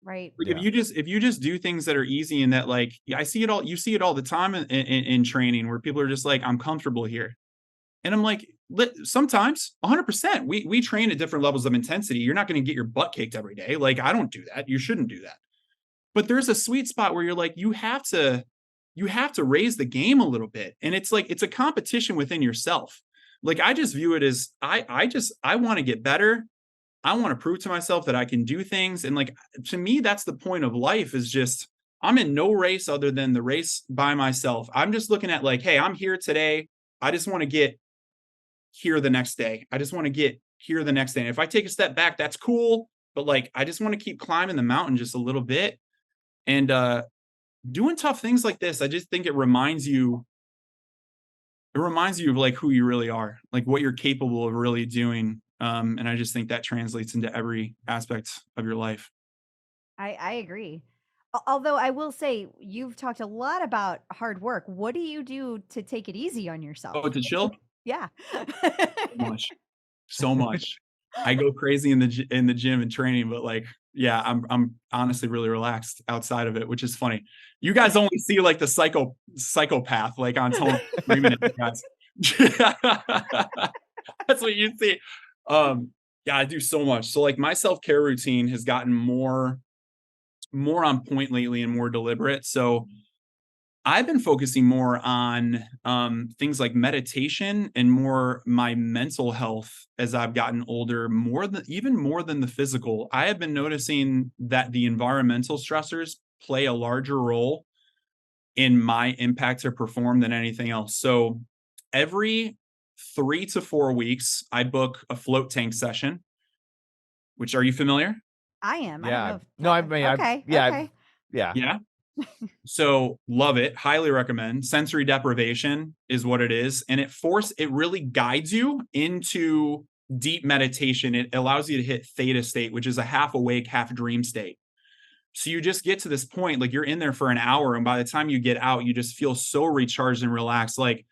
Right. Like if you just do things that are easy and that like, you see it all the time in training where people are just like, I'm comfortable here. And I'm like, sometimes 100%, we train at different levels of intensity. You're not going to get your butt kicked every day. Like I don't do that. You shouldn't do that. But there's a sweet spot where you're like, you have to raise the game a little bit. And it's like, it's a competition within yourself. Like I just view it as I want to get better I want to prove to myself that I can do things. And like, to me, that's the point of life, is just, I'm in no race other than the race by myself. I'm just looking at like, hey, I'm here today. I just want to get here the next day. I just want to get here the next day. And if I take a step back, that's cool. But like, I just want to keep climbing the mountain just a little bit. And doing tough things like this, I just think it reminds you of like who you really are, like what you're capable of really doing. And I just think that translates into every aspect of your life. I agree. Although I will say, you've talked a lot about hard work. What do you do to take it easy on yourself? Oh, to chill? Yeah. So much. I go crazy in the gym and training, but like, yeah, I'm honestly really relaxed outside of it, which is funny. You guys only see like the psychopath, like on Tonal 3 minutes, guys. That's what you see. Yeah, I do so much. So like my self-care routine has gotten more on point lately and more deliberate. So I've been focusing more on things like meditation and more my mental health as I've gotten older, even more than the physical. I have been noticing that the environmental stressors play a larger role in my impact to perform than anything else. So every 3 to 4 weeks, I book a float tank session, which, are you familiar? I am. Yeah. I don't know. No, I mean, Okay. yeah. Yeah. So love it. Highly recommend. Sensory deprivation is what it is. And it really guides you into deep meditation. It allows you to hit theta state, which is a half awake, half dream state. So you just get to this point, like you're in there for an hour. And by the time you get out, you just feel so recharged and relaxed. Like,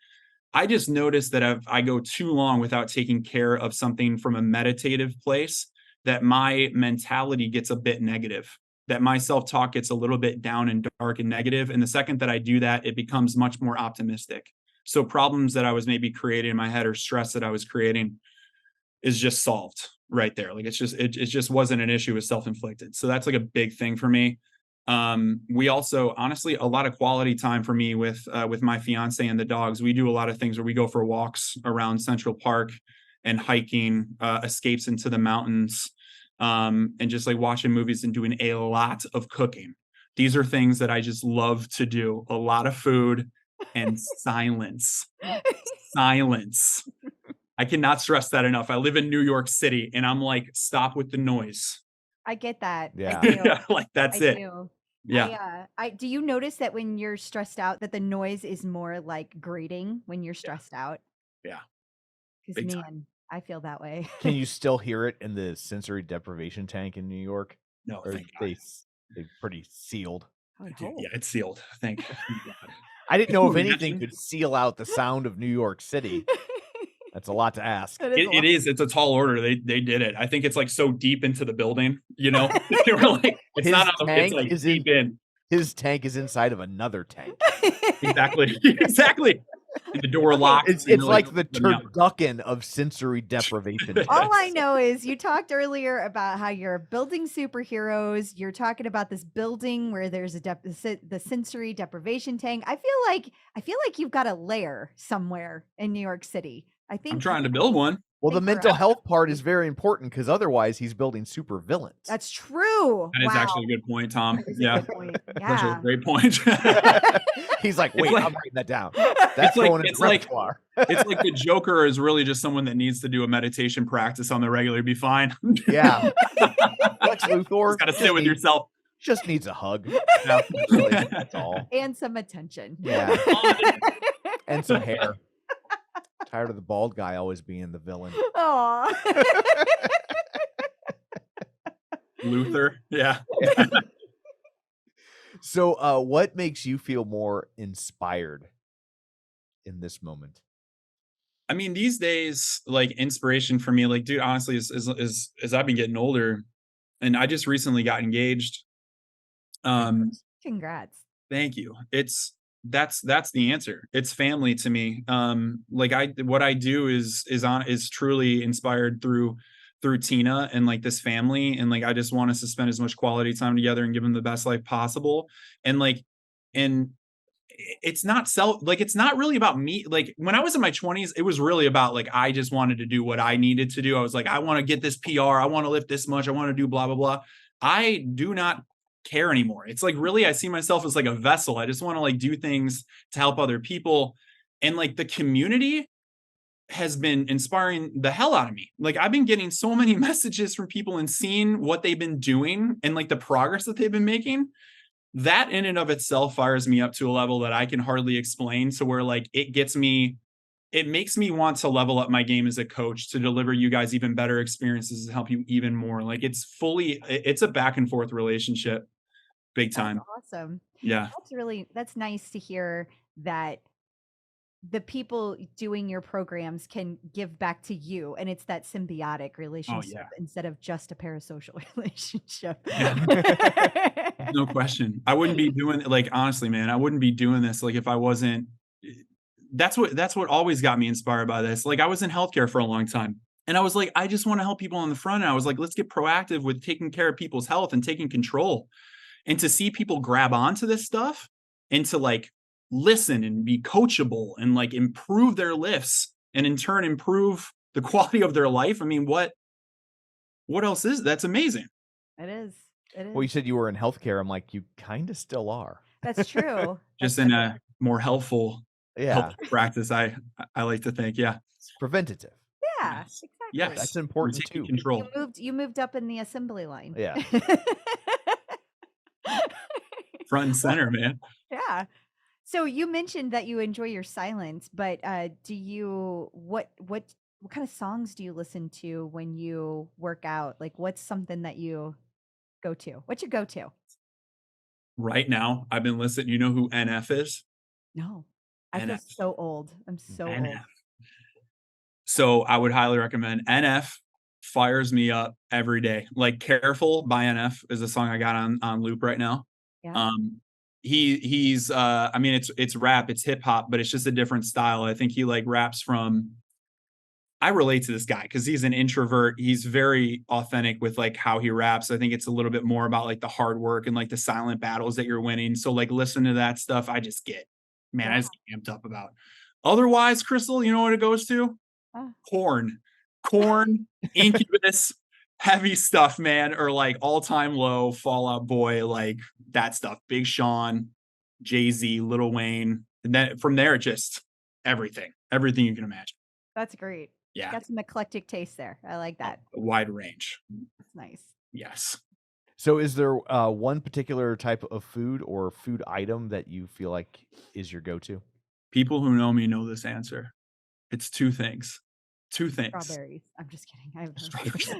I just noticed that if I go too long without taking care of something from a meditative place, that my mentality gets a bit negative, that my self-talk gets a little bit down and dark and negative. And the second that I do that, it becomes much more optimistic. So problems that I was maybe creating in my head, or stress that I was creating, is just solved right there. Like it just wasn't an issue, it was self-inflicted. So that's like a big thing for me. We also, honestly, a lot of quality time for me with my fiance and the dogs. We do a lot of things where we go for walks around Central Park and hiking, escapes into the mountains, and just like watching movies and doing a lot of cooking. These are things that I just love to do. A lot of food and silence. Silence. I cannot stress that enough. I live in New York City and I'm like, stop with the noise. I get that. Yeah. I do. Like that's I it. do. Yeah. Do you notice that when you're stressed out, that the noise is more like grating when you're stressed out? Yeah. Because Big man, time. I feel that way. Can you still hear it in the sensory deprivation tank in New York? No, Or thank God. they pretty sealed? Yeah, it's sealed. Thank God. I didn't know if anything could seal out the sound of New York City. That's a lot to ask. It is. It's a tall order. They did it. I think it's like so deep into the building, you know. They were like, it's not on the, it's like deep in. His tank is inside of another tank. Exactly. Exactly. And the door locked. It's like the turducken of sensory deprivation. All I know is you talked earlier about how you're building superheroes. You're talking about this building where there's the sensory deprivation tank. I feel like you've got a lair somewhere in New York City. I think I'm trying to build one. Well, the mental health part is very important because otherwise he's building super villains. That's true. That is actually a good point, Tom. Yeah. That's a great point. He's like, wait, I'm writing that down. That's going in the repertoire. It's like the Joker is really just someone that needs to do a meditation practice on the regular. Be fine. Yeah. Lex Luthor. Got to sit with yourself. Just needs a hug. Yeah. Really, that's all. And some attention. Yeah. And some hair. Tired of the bald guy always being the villain. Aw. Luther. Yeah. So what makes you feel more inspired in this moment? I mean, these days, like inspiration for me, like, dude, honestly, as I've been getting older, and I just recently got engaged. Congrats. Thank you. That's the answer. It's family to me. Like what I do is truly inspired through Tina and like this family. And like, I just want us to spend as much quality time together and give them the best life possible. And like, and it's not it's not really about me. Like when I was in my 20s, it was really about like, I just wanted to do what I needed to do. I was like, I want to get this PR. I want to lift this much. I want to do blah, blah, blah. I do not care anymore. It's like, really, I see myself as like a vessel. I just want to like do things to help other people. And like the community has been inspiring the hell out of me. Like I've been getting so many messages from people and seeing what they've been doing and like the progress that they've been making. That in and of itself fires me up to a level that I can hardly explain, to where like it makes me want to level up my game as a coach to deliver you guys even better experiences and help you even more. Like it's a back and forth relationship, big time. That's awesome. Yeah. That's nice to hear that the people doing your programs can give back to you, and it's that symbiotic relationship instead of just a parasocial relationship. Yeah. No question. I wouldn't be doing, like, honestly, man, I wouldn't be doing this like if I wasn't. That's what always got me inspired by this. Like I was in healthcare for a long time, and I was like, I just want to help people on the front end. I was like, let's get proactive with taking care of people's health and taking control. And to see people grab onto this stuff and to like listen and be coachable and like improve their lifts and in turn improve the quality of their life. I mean, what else is that's amazing? It is. Well, you said you were in healthcare. I'm like, you kind of still are. That's true. Just in a more helpful Yeah. practice, I like to think. Yeah. It's preventative. Yeah, Yes. exactly. Yes. That's important We're taking too. control. You moved up in the assembly line. Yeah. Front and center, man. Yeah. So you mentioned that you enjoy your silence, but what kind of songs do you listen to when you work out? Like what's something that you go to? What's your go-to? Right now, I've been listening. You know who NF is? No. I feel NF. so old. I'm so old. NF. So I would highly recommend NF. Fires me up every day. Like Careful by NF is a song I got on loop right now. Yeah. He's I mean it's rap, it's hip hop, but it's just a different style. I think he like raps from, I relate to this guy because he's an introvert. He's very authentic with like how he raps. I think it's a little bit more about like the hard work and like the silent battles that you're winning. So like listening to that stuff, I just get amped up about. Otherwise, Crystal, you know what it goes to? Korn, Incubus, heavy stuff, man, or like All Time Low, Fall Out Boy, like that stuff. Big Sean, Jay-Z, Lil Wayne, and then from there, just everything you can imagine. That's great. Yeah, got some eclectic taste there. I like that. A wide range. That's nice. Yes. So is there one particular type of food or food item that you feel like is your go-to? People who know me know this answer. It's two things. Strawberries. I'm just kidding. I have Strawberries.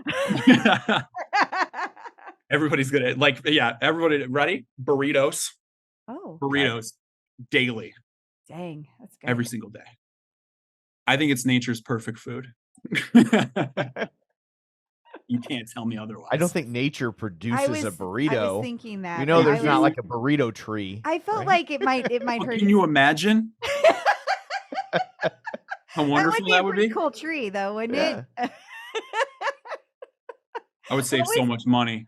Everybody's good at everybody ready? Burritos. Oh. Burritos daily. Dang. That's good. Every single day. I think it's nature's perfect food. You can't tell me otherwise. I don't think nature produces a burrito. I was thinking that. You know, there's not like a burrito tree. I felt like it might hurt. Can you imagine how wonderful that would be? Cool tree, though, wouldn't it? I would save so much money.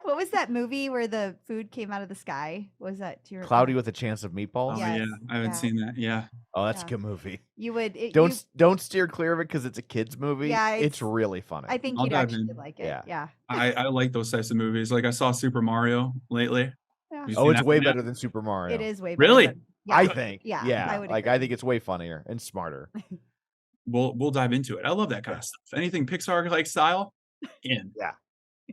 What was that movie where the food came out of the sky? What was that? Cloudy with a Chance of Meatballs? Oh, yeah. I haven't seen that. Yeah. Oh, that's a good movie. You would don't steer clear of it because it's a kid's movie. Yeah, it's really funny. I think you'd actually like it. Yeah. I like those types of movies. Like I saw Super Mario lately. Yeah. Oh, it's way better than Super Mario. It is way better. Really? I think. Yeah. I think it's way funnier and smarter. We'll dive into it. I love that kind of stuff. Anything Pixar like style, in. Yeah.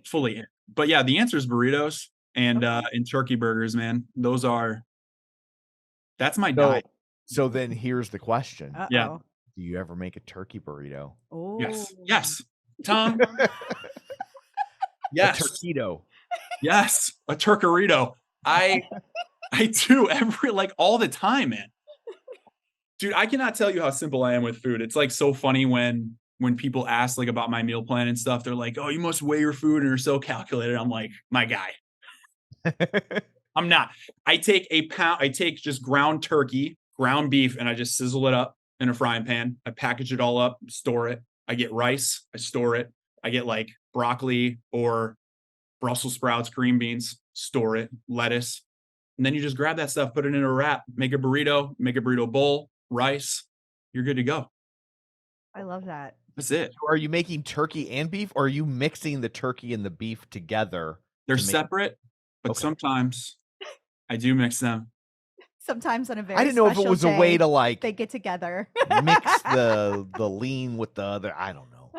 Fully in. But yeah, the answer is burritos and turkey burgers, man. That's my diet. So then here's the question. Yeah. Do you ever make a turkey burrito? Oh. Yes. Tom. Yes. A turkito. Yes. A turkerito. I do all the time, man. Dude, I cannot tell you how simple I am with food. It's like so funny when people ask like about my meal plan and stuff, they're like, "Oh, you must weigh your food and you're so calculated." I'm like, my guy. I'm not. I take just ground turkey, ground beef, and I just sizzle it up in a frying pan. I package it all up, store it. I get rice, I store it. I get like broccoli or Brussels sprouts, green beans, store it, lettuce, and then you just grab that stuff, put it in a wrap, make a burrito bowl, rice. You're good to go. I love that. That's it. So are you making turkey and beef, or are you mixing the turkey and the beef together? They're separate, but sometimes I do mix them. Sometimes on a very I didn't know if it was a way to like they get together. mix the lean with the other. I don't know.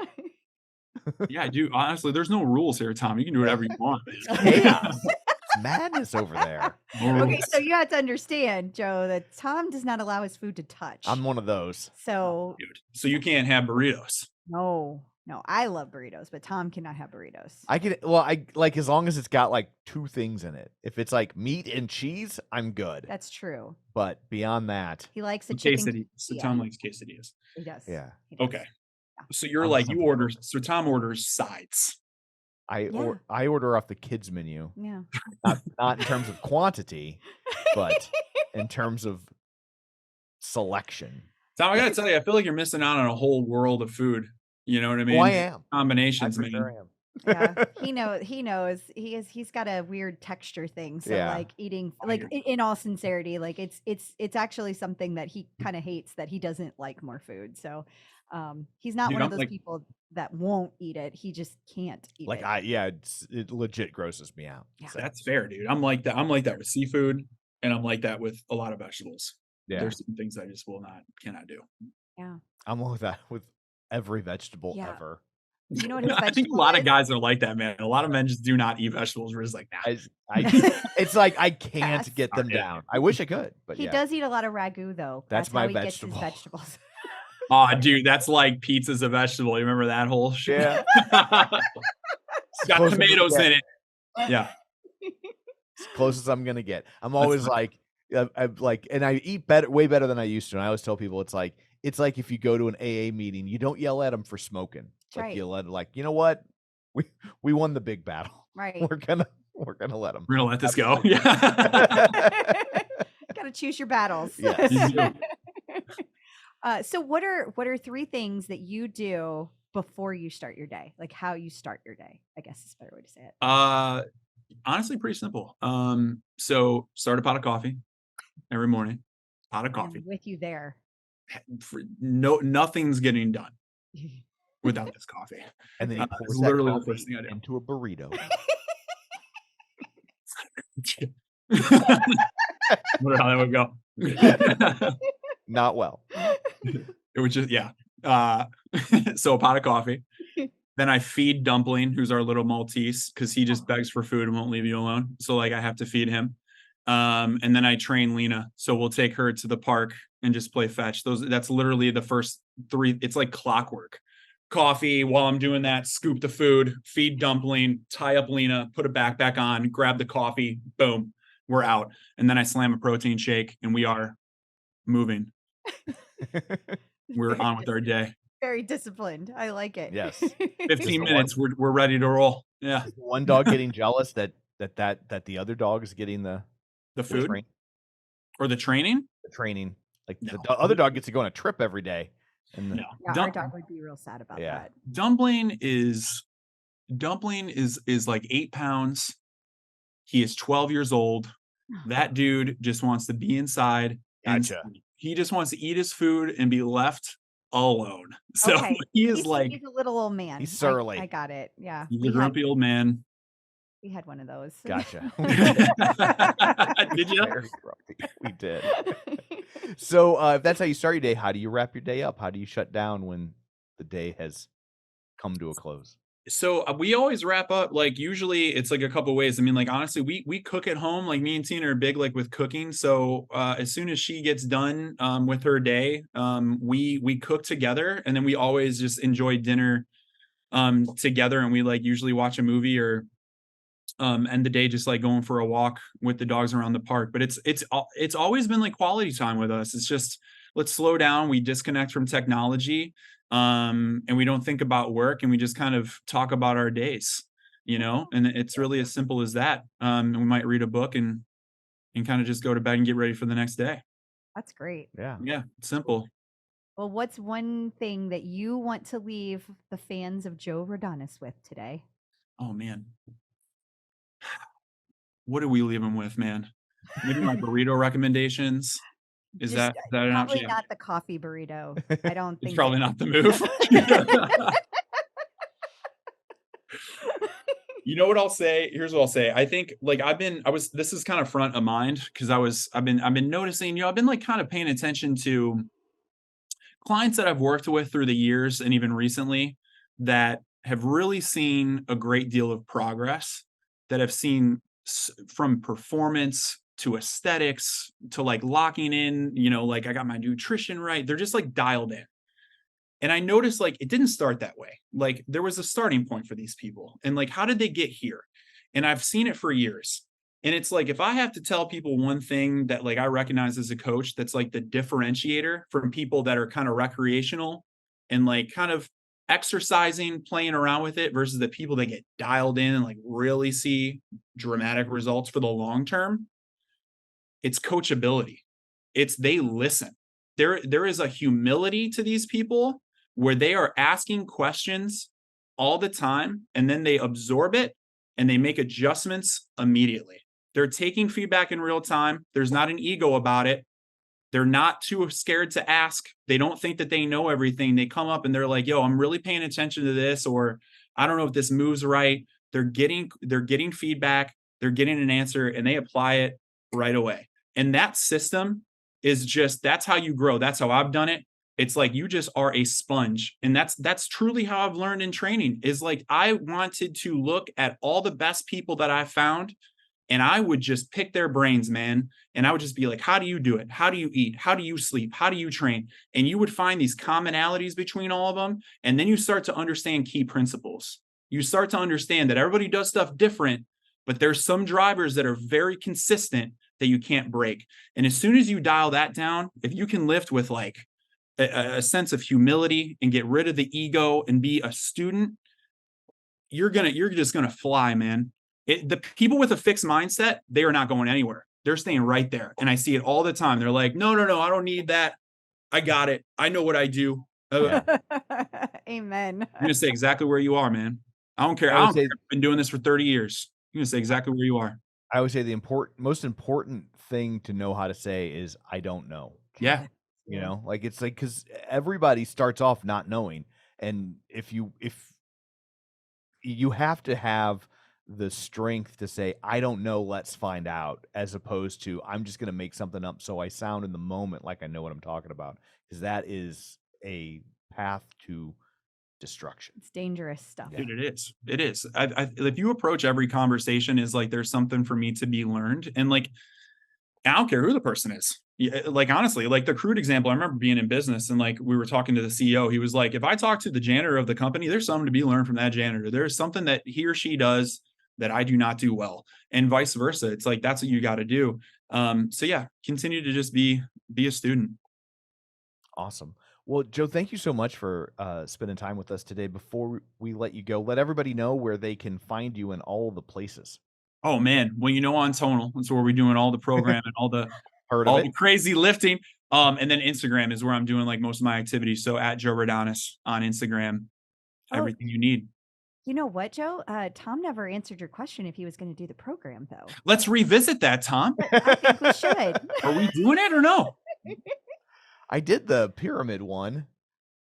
Yeah, I do. Honestly, there's no rules here, Tom. You can do whatever you want. Chaos. It's madness over there. Okay, so you have to understand, Joe, that Tom does not allow his food to touch. I'm one of those. So, so you can't have burritos. No, I love burritos, but Tom cannot have burritos. I like as long as it's got like 2 things in it. If it's like meat and cheese, I'm good. That's true. But beyond that, he likes a chicken quesadilla. So Tom likes quesadillas. He does. Yeah. He does. Okay. So you're you order. So Tom orders sides. I order off the kids menu. Yeah. Not in terms of quantity, but in terms of selection. Tom, I gotta tell you, I feel like you're missing out on a whole world of food. You know what I mean? Oh, I am. Combinations, man. Sure I am. Yeah, he knows. He's got a weird texture thing. So like eating, like in all sincerity, like it's actually something that he kind of hates, that he doesn't like more food. So he's not one of those people that won't eat it. He just can't eat it. It legit grosses me out. Yeah. So. That's fair, dude. I'm like that. I'm like that with seafood, and I'm like that with a lot of vegetables. Yeah. There's some things I just cannot do. Yeah. I'm like that with every vegetable ever. You know what his vegetable I think a lot of guys are like that, man. A lot of men just do not eat vegetables. We're just like, nah. It's like I can't get them down. I wish I could, but he does eat a lot of ragu, though. That's my how he vegetable. Gets his vegetables. Oh, dude, that's like pizza's a vegetable. You remember that whole shit? Yeah. Got tomatoes in it. Yeah. As close as I'm gonna get. I'm always like, and I eat way better than I used to. And I always tell people it's like if you go to an AA meeting, you don't yell at them for smoking. Like you let you know what, we won the big battle. Right. We're gonna let them. We're gonna let this go. Yeah. Gotta choose your battles. Yes. So what are 3 things that you do before you start your day? Like how you start your day, I guess is a better way to say it. Honestly, pretty simple. So start a pot of coffee every morning. Pot of coffee. I'm with you there. Nothing's getting done without this coffee. And then it's literally the first thing I do. Into a burrito. I wonder how that would go. Not well. It would just so a pot of coffee. Then I feed Dumpling, who's our little Maltese, because he just begs for food and won't leave you alone. So like I have to feed him. And then I train Lena. So we'll take her to the park and just play fetch. That's literally the first 3. It's like clockwork. Coffee, while I'm doing that, scoop the food, feed Dumpling, tie up Lena, put a backpack on, grab the coffee, boom, we're out. And then I slam a protein shake and we are moving. We're on with our day. Very disciplined. I like it. Yes. 15 minutes, we're ready to roll. Yeah. Is one dog getting jealous that the other dog is getting the food or the training? The training. Like the other dog gets to go on a trip every day. And yeah, our dog would be real sad about that. Dumpling is like 8 pounds. He is 12 years old. That dude just wants to be inside. Gotcha. And he just wants to eat his food and be left alone. So he's a little old man. He's surly. I got it. Yeah. He's a grumpy old man. We had one of those. Gotcha. Did you? We did. So if that's how you start your day, how do you wrap your day up? How do you shut down when the day has come to a close? So we always wrap up, like usually it's like a couple ways. I mean, like honestly, we cook at home. Like me and Tina are big like with cooking. So as soon as she gets done with her day, we cook together, and then we always just enjoy dinner together, and we like usually watch a movie or end the day just like going for a walk with the dogs around the park. But it's always been like quality time with us. It's just, let's slow down. We disconnect from technology, and we don't think about work, and we just kind of talk about our days, and it's really as simple as that. And we might read a book and kind of just go to bed and get ready for the next day. That's great. Yeah, simple. Well, what's one thing that you want to leave the fans of Joe Rodonis with today? Oh man, what do we leave them with, man? Maybe my burrito recommendations. Is Just, that an probably option? not the coffee burrito. I don't It's think probably that- not the move. You know what I'll say? Here's what I'll say. I think like this is kind of front of mind because I've been noticing, you know, I've been like kind of paying attention to clients that I've worked with through the years and even recently that have really seen a great deal of progress, that have seen from performance to aesthetics to like locking in, you know, like I got my nutrition right. They're just like dialed in. And I noticed like it didn't start that way. Like there was a starting point for these people. And like, how did they get here? And I've seen it for years. And it's like, if I have to tell people one thing that like I recognize as a coach, that's like the differentiator from people that are kind of recreational and like kind of exercising, playing around with it versus the people that get dialed in and like really see dramatic results for the long term, it's coachability. It's they listen. There is a humility to these people where they are asking questions all the time and then they absorb it and they make adjustments immediately. They're taking feedback in real time. There's not an ego about it. They're not too scared to ask. They don't think that they know everything. They come up and they're like, yo, I'm really paying attention to this, or I don't know if this moves right. They're getting feedback, they're getting an answer, and they apply it right away. And that system is just, that's how you grow. That's how I've done it. It's like you just are a sponge. And that's truly how I've learned in training, is like I wanted to look at all the best people that I found and I would just pick their brains, man. And I would just be like, how do you do it? How do you eat? How do you sleep? How do you train? And you would find these commonalities between all of them. And then you start to understand key principles. You start to understand that everybody does stuff different, but there's some drivers that are very consistent that you can't break. And as soon as you dial that down, if you can lift with like a sense of humility and get rid of the ego and be a student, you're just gonna fly, man. The people with a fixed mindset, they are not going anywhere. They're staying right there. And I see it all the time. They're like, no, I don't need that. I got it. I know what I do. Amen. You're gonna stay exactly where you are, man. I don't care. I've been doing this for 30 years. You're gonna stay exactly where you are. I would say the most important thing to know how to say is I don't know. Yeah. You know, like it's like, because everybody starts off not knowing. And if you have to have the strength to say, I don't know, let's find out, as opposed to I'm just going to make something up so I sound in the moment like I know what I'm talking about, because that is a path to destruction. It's dangerous stuff. Dude, it is. If you approach every conversation as like there's something for me to be learned, and like I don't care who the person is. Like honestly, like the crude example, I remember being in business and like we were talking to the CEO. He was like, if I talk to the janitor of the company, there's something to be learned from that janitor. There's something that he or she does that I do not do well, and vice versa. It's like that's what you got to do. So yeah, continue to just be a student. Awesome. Well, Joe, thank you so much for spending time with us today. Before we let you go, let everybody know where they can find you in all the places. Oh man, well, you know, on Tonal, that's where we're doing all the program and all the crazy lifting. And then Instagram is where I'm doing like most of my activities. So at Joe Rodonis on Instagram, everything you need. You know what, Joe? Tom never answered your question if he was going to do the program, though. Let's revisit that, Tom. I think we should. Are we doing it or no? I did the pyramid one.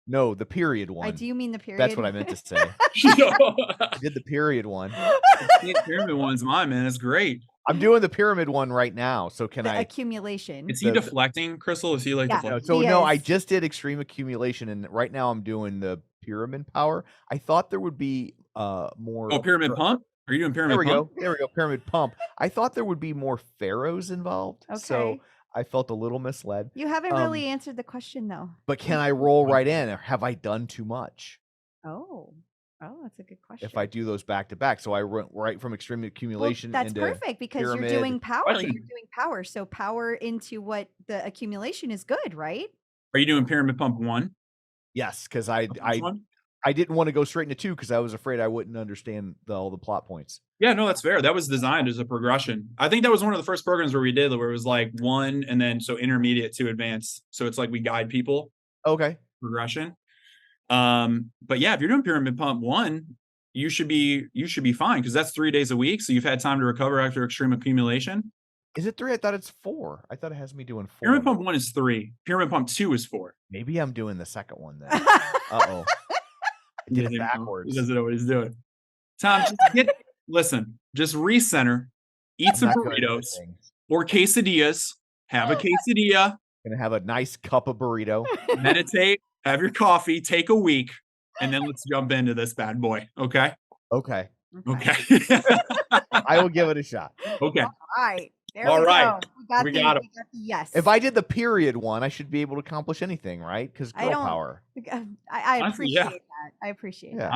No, the period one. Do you mean the period? That's what I meant to say. I did the period one. The pyramid one's mine, man. It's great. I'm doing the pyramid one right now. So can I? Accumulation. Is he deflecting, Crystal? Is he like deflecting? So no, I just did extreme accumulation, and right now I'm doing the pyramid power. I thought there would be more. Oh, pyramid pump? Are you doing pyramid pump? There we go. Pyramid pump. I thought there would be more pharaohs involved. Okay. So I felt a little misled. You haven't really answered the question, though. But can I roll right in, or have I done too much? Oh, that's a good question. If I do those back to back, so I went right from extreme accumulation. Well, that's perfect because pyramid. you're doing power. You're doing power, so power into what the accumulation is good, right? Are you doing pyramid pump 1? Yes, because I didn't want to go straight into 2 because I was afraid I wouldn't understand all the plot points. Yeah, no, that's fair. That was designed as a progression. I think that was one of the first programs where we did where it was like 1 and then so intermediate to advanced. So it's like we guide people. Okay. Progression. But yeah, if you're doing pyramid pump 1, you should be fine because that's 3 days a week. So you've had time to recover after extreme accumulation. Is it 3? I thought it's 4. I thought it has me doing 4. Pyramid pump 1 is 3. Pyramid pump 2 is 4. Maybe I'm doing the second one then. Uh-oh. I did it backwards. He doesn't know what he's doing. Tom, just recenter, eat some burritos or quesadillas, have a quesadilla. Gonna have a nice cup of burrito. Meditate, have your coffee, take a week, and then let's jump into this bad boy. Okay? Okay. I will give it a shot. Okay. All right. There All we right. go. We got him. Yes. If I did the period one, I should be able to accomplish anything, right? Because girl power. I appreciate that. I appreciate that.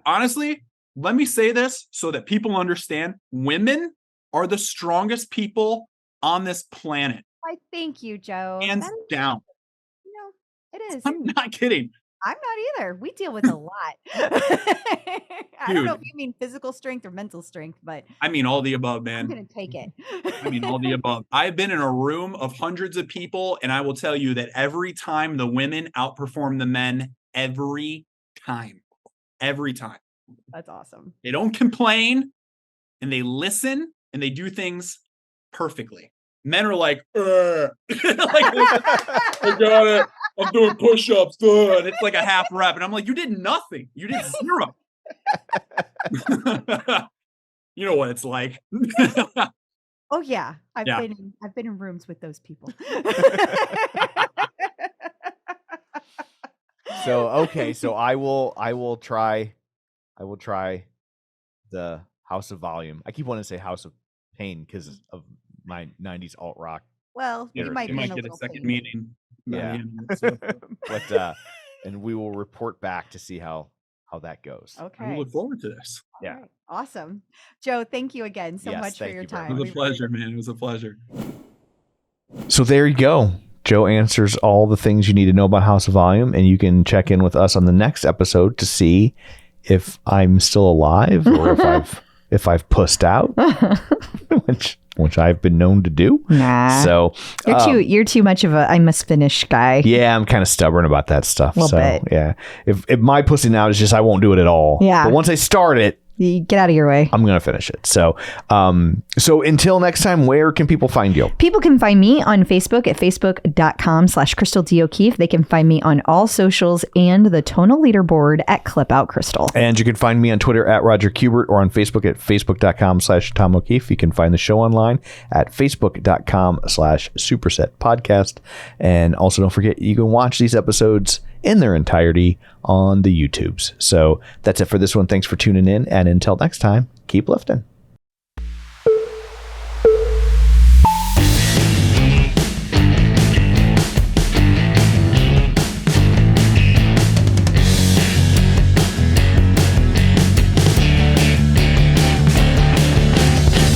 Honestly, let me say this so that people understand. Women are the strongest people on this planet. Why, thank you, Joe. Hands down. It is. I'm not kidding. I'm not either. We deal with a lot. I don't know if you mean physical strength or mental strength, but I mean all the above, man. I'm going to take it. I mean all the above. I've been in a room of hundreds of people, and I will tell you that every time the women outperform the men, every time. That's awesome. They don't complain, and they listen, and they do things perfectly. Men are like, I got it. I'm doing push-ups. And it's like a half rep. And I'm like, you did nothing. You did 0. You know what it's like. Oh yeah. I've been in rooms with those people. So I will try the House of Volume. I keep wanting to say House of Pain because of my 90s alt rock. Well, you might get a second meeting. Yeah. But and we will report back to see how that goes. Okay. I look forward to this. Yeah. Right. Awesome. Joe, thank you again so much for your time. It was a pleasure, man. It was a pleasure. So there you go. Joe answers all the things you need to know about House of Volume, and you can check in with us on the next episode to see if I'm still alive or if I've pussed out, which I've been known to do. Nah. So you're too much of a I must finish guy. Yeah, I'm kind of stubborn about that stuff. A little bit. Yeah. If my pussing out is just I won't do it at all. Yeah. But once I start it, You get out of your way. I'm going to finish it. So until next time, where can people find you? People can find me on Facebook at facebook.com/Crystal D. O'Keefe. They can find me on all socials and the Tonal leaderboard at Clip Out Crystal. And you can find me on Twitter at Roger Kubert or on Facebook at facebook.com/Tom O'Keefe. You can find the show online at facebook.com/Superset Podcast. And also don't forget, you can watch these episodes in their entirety on the YouTubes. So that's it for this one. Thanks for tuning in. And until next time, keep lifting.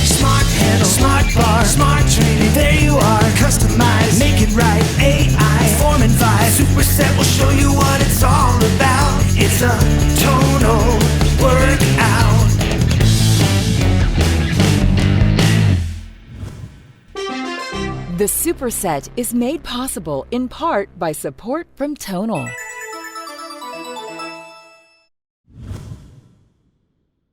Smart handle, smart bar, smart training. There you are, customize, make it right. AI, form and vibe. Superset will show you what it's all about. It's a Tonal workout. The Superset is made possible in part by support from Tonal.